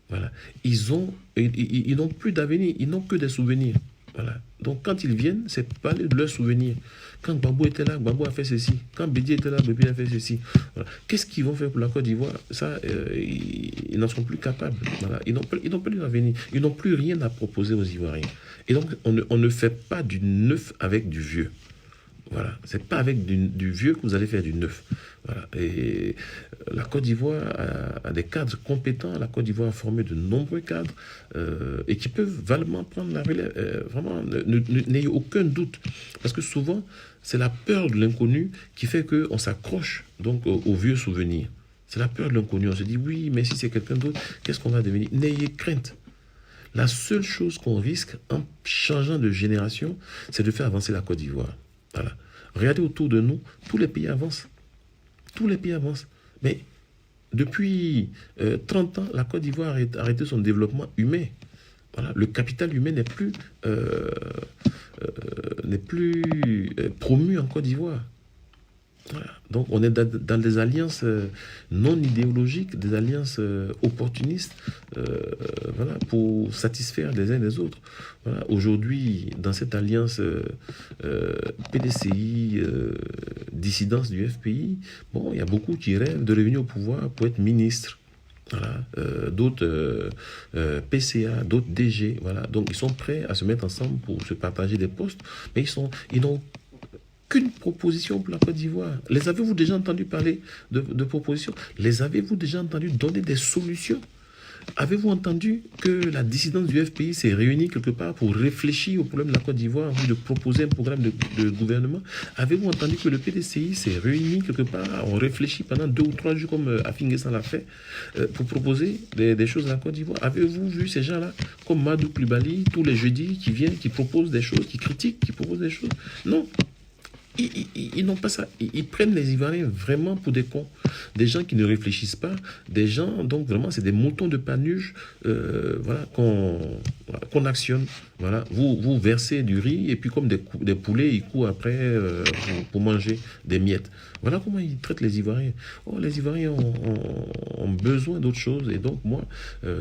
Voilà. Ils n'ont plus d'avenir, ils n'ont que des souvenirs. Voilà. Donc quand ils viennent, c'est parler de leurs souvenirs. Quand Gbagbo était là, Gbagbo a fait ceci. Quand Bédié était là, Bédié a fait ceci. Voilà. Qu'est-ce qu'ils vont faire pour la Côte d'Ivoire? Ça, ils n'en sont plus capables. Voilà. Ils n'ont plus d'avenir. Ils n'ont plus rien à proposer aux Ivoiriens. Et donc, on ne fait pas du neuf avec du vieux. Voilà, c'est pas avec du vieux que vous allez faire du neuf. Voilà. Et la Côte d'Ivoire a des cadres compétents. La Côte d'Ivoire a formé de nombreux cadres et qui peuvent valement prendre la relève. Vraiment, n'ayez aucun doute. Parce que souvent, c'est la peur de l'inconnu qui fait qu'on s'accroche donc aux vieux souvenirs. C'est la peur de l'inconnu. On se dit, oui, mais si c'est quelqu'un d'autre, qu'est-ce qu'on va devenir? N'ayez crainte. La seule chose qu'on risque en changeant de génération, c'est de faire avancer la Côte d'Ivoire. Voilà. Regardez autour de nous, tous les pays avancent. Tous les pays avancent. Mais depuis 30 ans, la Côte d'Ivoire a arrêté son développement humain. Voilà. Le capital humain n'est plus promu en Côte d'Ivoire. Voilà. Donc on est dans des alliances non idéologiques, des alliances opportunistes, voilà, pour satisfaire les uns les autres. Voilà. Aujourd'hui, dans cette alliance PDCI, dissidence du FPI, bon, il y a beaucoup qui rêvent de revenir au pouvoir pour être ministre. Voilà. D'autres PCA, d'autres DG, voilà. Donc ils sont prêts à se mettre ensemble pour se partager des postes, mais ils n'ont qu'une proposition pour la Côte d'Ivoire. Les avez-vous déjà entendu parler de propositions? Les avez-vous déjà entendu donner des solutions? Avez-vous entendu que la dissidence du FPI s'est réunie quelque part pour réfléchir au problème de la Côte d'Ivoire, en vue de proposer un programme de gouvernement? Avez-vous entendu que le PDCI s'est réuni quelque part, on réfléchit pendant 2 ou 3 jours comme Afin Guessan l'a fait, pour proposer des choses à la Côte d'Ivoire? Avez-vous vu ces gens-là, comme Madou Coulibaly, tous les jeudis, qui viennent, qui proposent des choses, qui critiquent, qui proposent des choses? Non. Ils n'ont pas ça. Ils prennent les Ivoiriens vraiment pour des cons. Des gens qui ne réfléchissent pas. Des gens, donc vraiment, c'est des moutons de Panurge voilà, qu'on actionne. Voilà. Vous versez du riz et puis comme des poulets, ils courent après pour manger des miettes. Voilà comment ils traitent les Ivoiriens. Oh, les Ivoiriens ont besoin d'autre chose. Et donc, moi,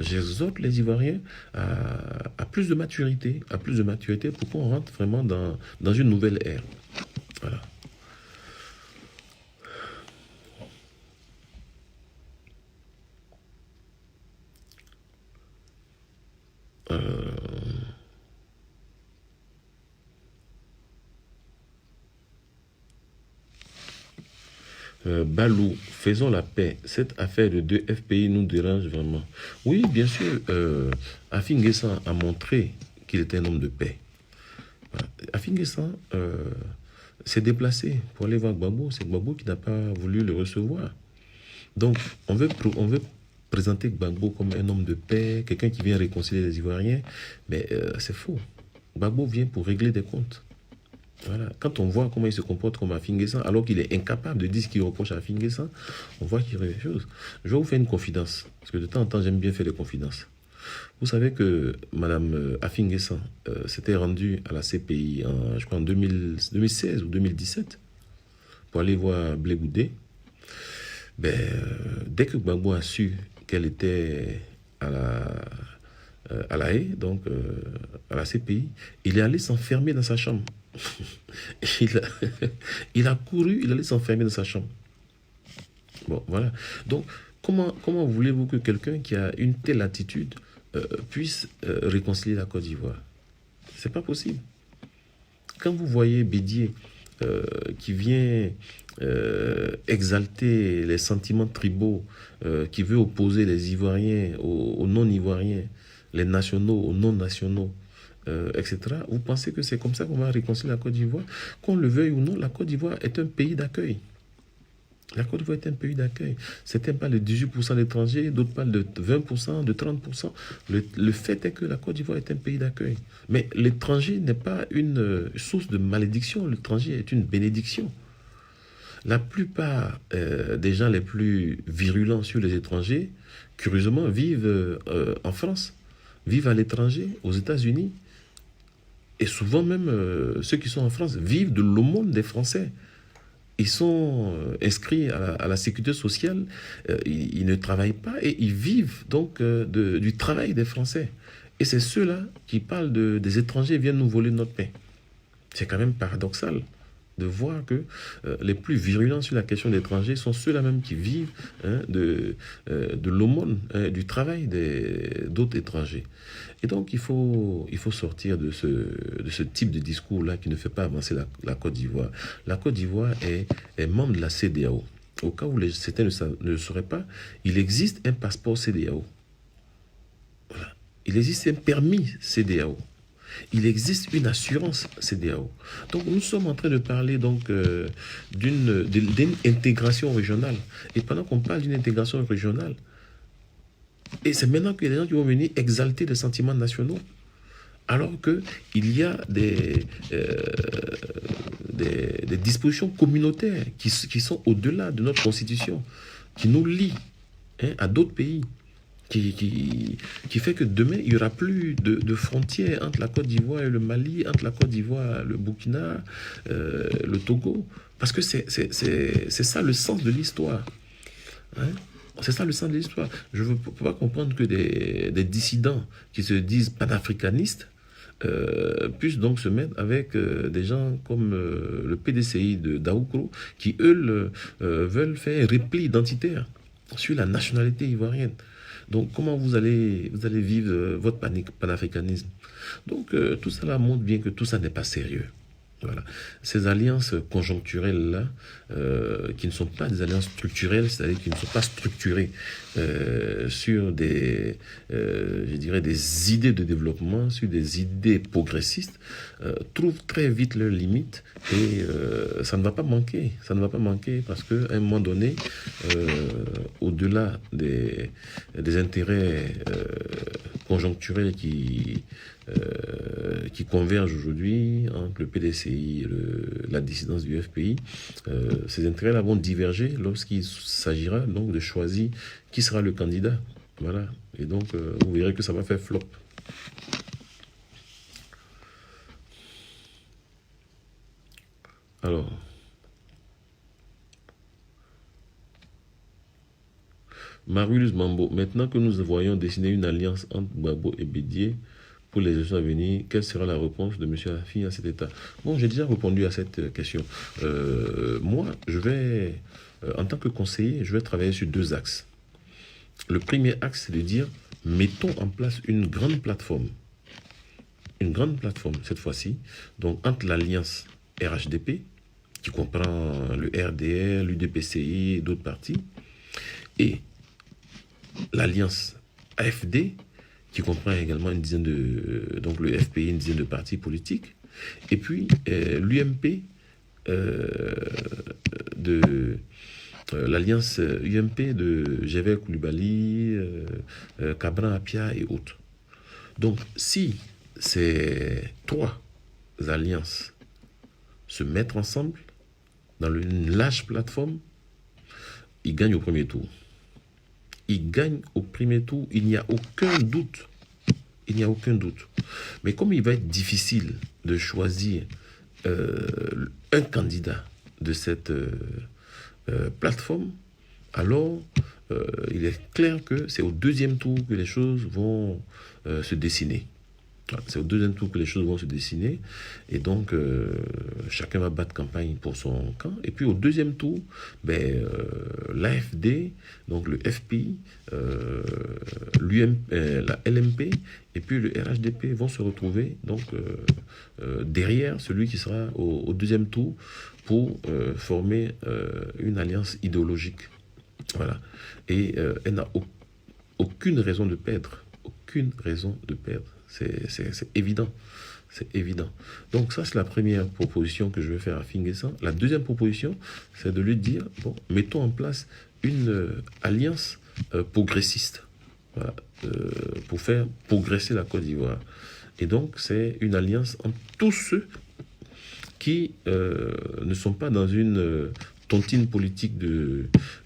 j'exhorte les Ivoiriens à plus de maturité. À plus de maturité pour qu'on rentre vraiment dans une nouvelle ère. Voilà. Balou, faisons la paix. Cette affaire de 2 FPI nous dérange vraiment. Oui, bien sûr. Afin Guessan a montré qu'il était un homme de paix. Voilà. Afin Guessan s'est déplacé pour aller voir Gbagbo. C'est Gbagbo qui n'a pas voulu le recevoir. Donc, on veut présenter Gbagbo comme un homme de paix, quelqu'un qui vient réconcilier les Ivoiriens, mais c'est faux. Gbagbo vient pour régler des comptes. Voilà. Quand on voit comment il se comporte comme Afin Guessan, alors qu'il est incapable de dire ce qu'il reproche à Afin Guessan, on voit qu'il y a des choses. Je vais vous faire une confidence, parce que de temps en temps, j'aime bien faire des confidences. Vous savez que Mme Afinguessan s'était rendue à la CPI, je crois en 2016 ou 2017, pour aller voir Blé Goudé. Dès que Gbagbo a su qu'elle était à la haie, donc à la CPI, il est allé s'enfermer dans sa chambre. il, a, il a couru, il allait s'enfermer dans sa chambre. Bon, voilà. Donc, comment voulez-vous que quelqu'un qui a une telle attitude puisse réconcilier la Côte d'Ivoire? C'est pas possible. Quand vous voyez Bédier qui vient exalter les sentiments tribaux, qui veut opposer les Ivoiriens aux non-Ivoiriens, les nationaux aux non-nationaux, etc. Vous pensez que c'est comme ça qu'on va réconcilier la Côte d'Ivoire? Qu'on le veuille ou non, la Côte d'Ivoire est un pays d'accueil. La Côte d'Ivoire est un pays d'accueil. Certains parlent de 18% d'étrangers, d'autres parlent de 20%, de 30%. Le fait est que la Côte d'Ivoire est un pays d'accueil. Mais l'étranger n'est pas une source de malédiction. L'étranger est une bénédiction. La plupart des gens les plus virulents sur les étrangers, curieusement, vivent en France, vivent à l'étranger, aux États-Unis. Et souvent même, ceux qui sont en France vivent de l'aumône des Français. Ils sont inscrits à la sécurité sociale, ils ne travaillent pas et ils vivent donc du travail des Français. Et c'est ceux-là qui parlent des étrangers viennent nous voler notre pain. C'est quand même paradoxal de voir que les plus virulents sur la question des étrangers sont ceux-là même qui vivent de l'aumône, du travail d'autres étrangers. Et donc, il faut sortir de ce type de discours-là qui ne fait pas avancer la Côte d'Ivoire. La Côte d'Ivoire est membre de la CEDEAO. Au cas où certains ne le sauraient pas, il existe un passeport CEDEAO. Voilà. Il existe un permis CEDEAO. Il existe une assurance CEDEAO. Donc, nous sommes en train de parler donc d'une intégration régionale. Et pendant qu'on parle d'une intégration régionale, et c'est maintenant qu'il y a des gens qui vont venir exalter les sentiments nationaux, alors qu'il y a des dispositions communautaires qui sont au-delà de notre constitution, qui nous lient à d'autres pays, qui fait que demain, il n'y aura plus de frontières entre la Côte d'Ivoire et le Mali, entre la Côte d'Ivoire, le Burkina, le Togo, parce que c'est ça le sens de l'histoire. C'est ça le sens de l'histoire. Je ne peux pas comprendre que des dissidents qui se disent panafricanistes puissent donc se mettre avec des gens comme le PDCI de Daoukro, qui, eux, veulent faire un repli identitaire sur la nationalité ivoirienne. Donc, comment vous allez vivre votre panafricanisme? Donc, tout cela montre bien que tout ça n'est pas sérieux. Voilà. Ces alliances conjoncturelles-là, qui ne sont pas des alliances structurelles, c'est-à-dire qui ne sont pas structurées sur je dirais, des idées de développement, sur des idées progressistes, trouvent très vite leurs limites et ça ne va pas manquer. Ça ne va pas manquer parce qu'à un moment donné, au-delà des intérêts conjoncturels qui convergent aujourd'hui entre le PDCI et la dissidence du FPI, ces intérêts-là vont diverger lorsqu'il s'agira donc de choisir qui sera le candidat. Voilà. Et donc, vous verrez que ça va faire flop. Alors, Marius Mambo, maintenant que nous voyons dessiner une alliance entre Gbagbo et Bédier pour les élections à venir, quelle sera la réponse de M. Afi à cet état? Bon, j'ai déjà répondu à cette question. Moi, je vais, en tant que conseiller, je vais travailler sur deux axes. Le premier axe, c'est de dire, mettons en place une grande plateforme cette fois-ci, donc entre l'alliance RHDP, qui comprend le RDR, l'UDPCI et d'autres partis, et l'alliance AFD, qui comprend également une dizaine donc le FPI, une dizaine de partis politiques, et puis l'UMP, l'alliance UMP de Gévert Koulibaly, Cabran Apia et autres. Donc, si ces trois alliances se mettent ensemble dans une large plateforme, ils gagnent au premier tour. Ils gagnent au premier tour, il n'y a aucun doute Il n'y a aucun doute. Mais comme il va être difficile de choisir un candidat de cette plateforme, alors il est clair que c'est au deuxième tour que les choses vont se dessiner. C'est au deuxième tour que les choses vont se dessiner. Et donc, chacun va battre campagne pour son camp. Et puis, au deuxième tour, l'AFD, donc le FPI, la LMP et puis le RHDP vont se retrouver donc, derrière celui qui sera au deuxième tour pour former une alliance idéologique. Voilà. Et elle n'a aucune raison de perdre. Aucune raison de perdre. C'est évident. C'est évident. Donc ça, c'est la première proposition que je vais faire à Finguessan. La deuxième proposition, c'est de lui dire, bon, mettons en place une alliance progressiste, voilà, pour faire progresser la Côte d'Ivoire. Et donc, c'est une alliance entre tous ceux qui ne sont pas dans une tontine politique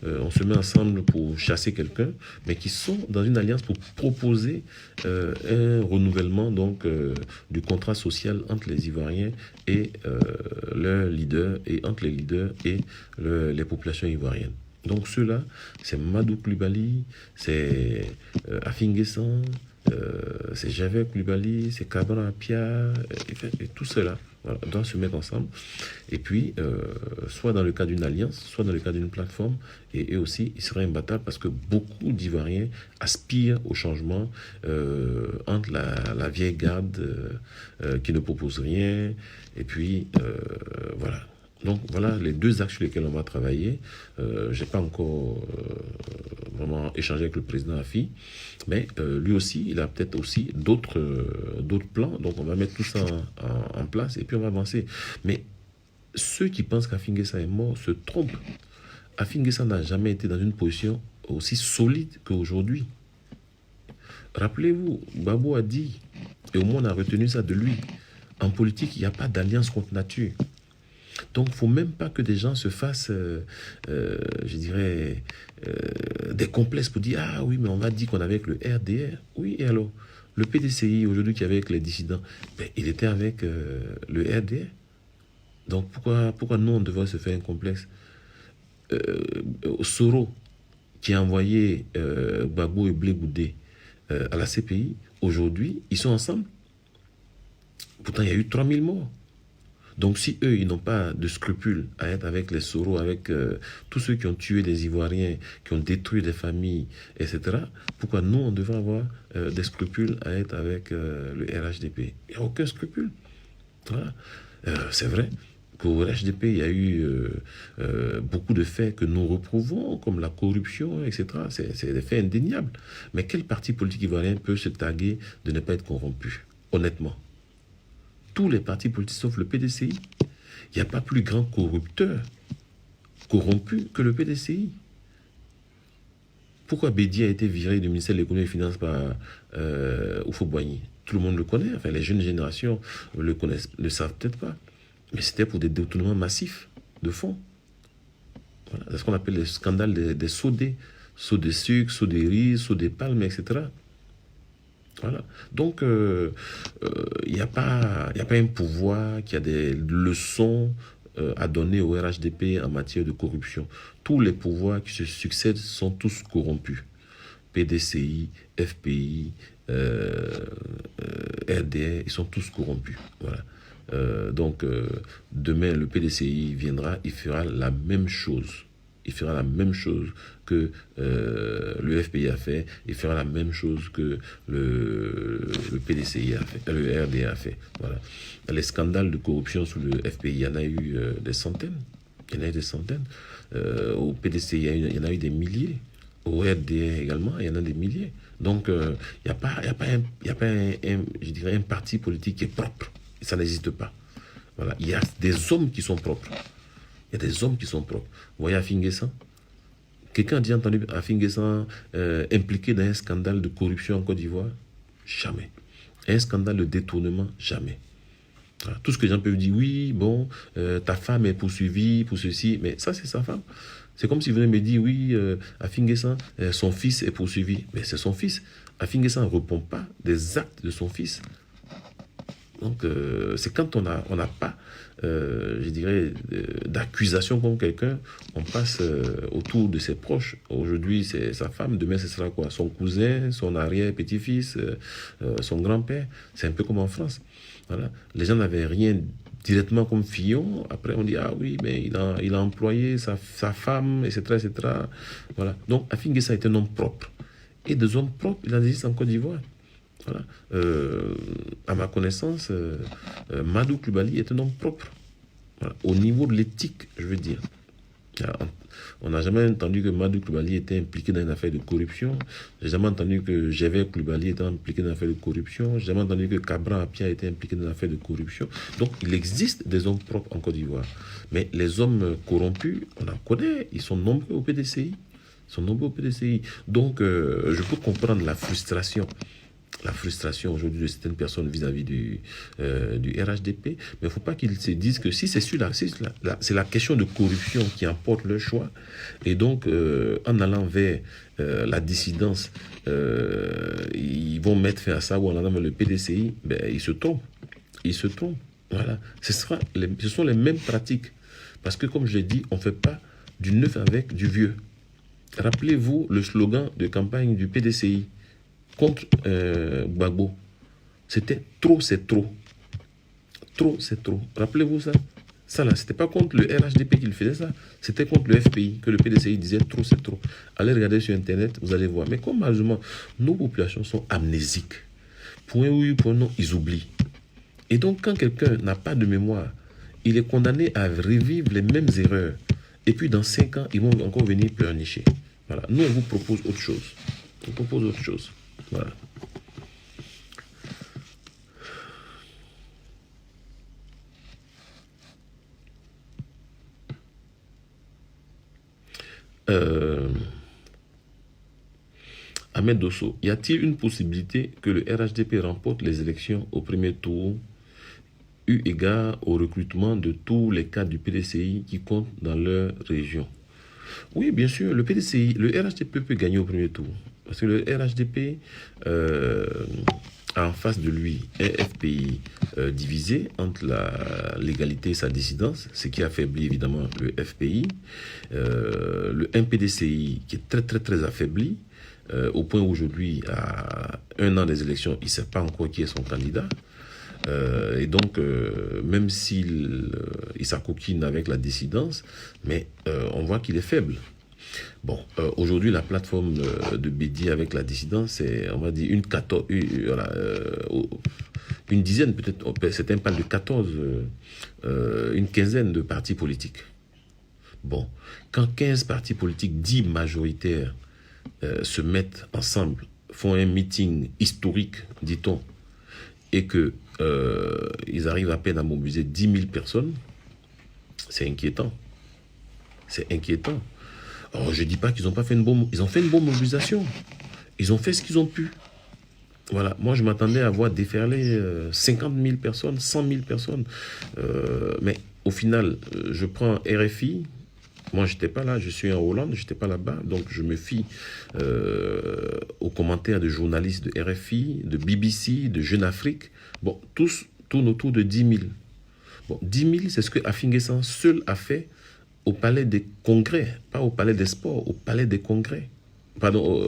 on se met ensemble pour chasser quelqu'un, mais qui sont dans une alliance pour proposer un renouvellement donc du contrat social entre les Ivoiriens et leurs leaders, et entre les leaders et les populations ivoiriennes. Donc ceux-là, c'est Madou Coulibaly, c'est Afinguessan, c'est Javet Coulibaly, c'est Cabran Apia, et tout cela. Voilà, doivent se mettre ensemble et puis soit dans le cas d'une alliance, soit dans le cas d'une plateforme, et eux aussi ils seraient imbattables parce que beaucoup d'Ivoiriens aspirent au changement entre la vieille garde qui ne propose rien et puis voilà. Donc voilà les deux axes sur lesquels on va travailler. J'ai pas encore vraiment échangé avec le président Afi, mais lui aussi, il a peut-être aussi d'autres plans. Donc on va mettre tout ça en place et puis on va avancer. Mais ceux qui pensent qu'Afinguessan est mort se trompent. Afinguessan n'a jamais été dans une position aussi solide qu'aujourd'hui. Rappelez-vous, Gbagbo a dit, et au moins on a retenu ça de lui, en politique, il n'y a pas d'alliance contre nature. Donc, il ne faut même pas que des gens se fassent, je dirais, des complexes pour dire « Ah oui, mais on m'a dit qu'on avait avec le RDR. » Oui, et alors? Le PDCI, aujourd'hui, qui est avec les dissidents, ben, il était avec le RDR. Donc, pourquoi nous, on devrait se faire un complexe Soro, qui a envoyé Gbagbo et Blé Goudé à la CPI, aujourd'hui, ils sont ensemble. Pourtant, il y a eu 3000 morts. Donc si eux, ils n'ont pas de scrupules à être avec les Soro, avec tous ceux qui ont tué des Ivoiriens, qui ont détruit des familles, etc., pourquoi nous, on devrait avoir des scrupules à être avec le RHDP? Il n'y a aucun scrupule. Voilà. C'est vrai qu'au RHDP, il y a eu beaucoup de faits que nous reprouvons, comme la corruption, etc. C'est des faits indéniables. Mais quel parti politique ivoirien peut se taguer de ne pas être corrompu, honnêtement? Tous les partis politiques, sauf le PDCI. Il n'y a pas plus grand corrupteur, corrompu que le PDCI. Pourquoi Bédi a été viré du ministère de l'économie et des finances par Oufo-Boigny? Tout le monde le connaît, enfin les jeunes générations le connaissent, ne le savent peut-être pas. Mais c'était pour des détournements massifs de fonds. Voilà. C'est ce qu'on appelle le scandale des sodés. Sauts de sucre, sauts de riz, sauts de palmes, etc. Voilà. Donc, il n'y a pas un pouvoir qui a des leçons à donner au RHDP en matière de corruption. Tous les pouvoirs qui se succèdent sont tous corrompus. PDCI, FPI, RDR, ils sont tous corrompus. Voilà. Donc, demain, le PDCI viendra, il fera la même chose. Il fera la même chose que le FPI a fait, il fera la même chose que le PDCI a fait, le RDA a fait. Voilà. Les scandales de corruption sous le FPI, il y en a eu des centaines. Il y en a eu des centaines. Au PDCI, il y en a eu des milliers. Au RDA également, il y en a des milliers. Donc, il n'y a pas, je dirais, un parti politique qui est propre. Ça n'existe pas. Voilà. Il y a des hommes qui sont propres. Il y a des hommes qui sont propres. Vous voyez Afinguessan? Quelqu'un a déjà entendu Afinguessan impliqué dans un scandale de corruption en Côte d'Ivoire? Jamais. Un scandale de détournement? Jamais. Voilà. Tout ce que les gens peuvent dire, oui, bon, ta femme est poursuivie pour ceci, mais ça c'est sa femme. C'est comme s'il venait me dire, oui, Afinguessan, son fils est poursuivi. Mais c'est son fils. Afinguessan ne répond pas des actes de son fils. Donc, c'est quand on n'a pas, je dirais, d'accusation contre quelqu'un, on passe autour de ses proches. Aujourd'hui, c'est sa femme, demain, ce sera quoi? Son cousin, son arrière-petit-fils, son grand-père. C'est un peu comme en France. Voilà. Les gens n'avaient rien directement comme Fillon. Après, on dit, ah oui, mais il a employé sa femme, etc., etc. Voilà. Donc, Afinguessan est un homme propre. Et des hommes propres, il en existe en Côte d'Ivoire. Voilà. À ma connaissance, Madou Coulibaly est un homme propre. Voilà. Au niveau de l'éthique, je veux dire. On n'a jamais entendu que Madou Coulibaly était impliqué dans une affaire de corruption. J'ai jamais entendu que Gervais Coulibaly était impliqué dans une affaire de corruption. J'ai jamais entendu que Cabran Apia était impliqué dans une affaire de corruption. Donc, il existe des hommes propres en Côte d'Ivoire. Mais les hommes corrompus, on en connaît. Ils sont nombreux au PDCI. Donc, je peux comprendre la frustration aujourd'hui de certaines personnes vis-à-vis du RHDP, mais il ne faut pas qu'ils se disent que si c'est c'est la question de corruption qui emporte leur choix, et donc en allant vers la dissidence, ils vont mettre fin à ça, ou en allant vers le PDCI, ben, ils se trompent. Voilà. Ce sont les mêmes pratiques, parce que comme je l'ai dit, on ne fait pas du neuf avec du vieux. Rappelez-vous le slogan de campagne du PDCI contre Gbagbo. C'était trop, c'est trop. Trop, c'est trop. Rappelez-vous ça. Ça là, c'était pas contre le RHDP qu'il faisait ça. C'était contre le FPI que le PDCI disait trop, c'est trop. Allez regarder sur Internet, vous allez voir. Mais comme malheureusement, nos populations sont amnésiques. Pour un oui, pour un non, ils oublient. Et donc, quand quelqu'un n'a pas de mémoire, il est condamné à revivre les mêmes erreurs. Et puis, dans 5 ans, ils vont encore venir pleurnicher. Voilà. Nous, on vous propose autre chose. Voilà. Ahmed Dosso, y a-t-il une possibilité que le RHDP remporte les élections au premier tour, eu égard au recrutement de tous les cadres du PDCI qui comptent dans leur région? Oui, bien sûr, le PDCI, le RHDP peut gagner au premier tour. Parce que le RHDP a en face de lui un FPI divisé entre la légalité et sa dissidence, ce qui affaiblit évidemment le FPI. Le MPDCI qui est très très très affaibli, au point où aujourd'hui, à 1 an des élections, il ne sait pas encore qui est son candidat. Et donc, même s'il s'acoquine avec la dissidence, mais on voit qu'il est faible. Bon, aujourd'hui, la plateforme de Bédié avec la dissidence, c'est, on va dire, une dizaine, peut-être, c'est un pas de 14, une quinzaine de partis politiques. Bon, quand 15 partis politiques dits majoritaires se mettent ensemble, font un meeting historique, dit-on, et que ils arrivent à peine à mobiliser 10 000 personnes, c'est inquiétant. C'est inquiétant. Alors, je ne dis pas qu'ils n'ont pas fait une bonne... Ils ont fait une bonne mobilisation. Ils ont fait ce qu'ils ont pu. Voilà. Moi, je m'attendais à voir déferler 50 000 personnes, 100 000 personnes. Mais au final, je prends RFI. Moi, je n'étais pas là. Je suis en Hollande. Je n'étais pas là-bas. Donc, je me fie aux commentaires de journalistes de RFI, de BBC, de Jeune Afrique. Bon, tous tournent autour de 10 000. Bon, 10 000, c'est ce que Afinguessan seul a fait au palais des congrès, pas au palais des sports, au palais des congrès. Pardon,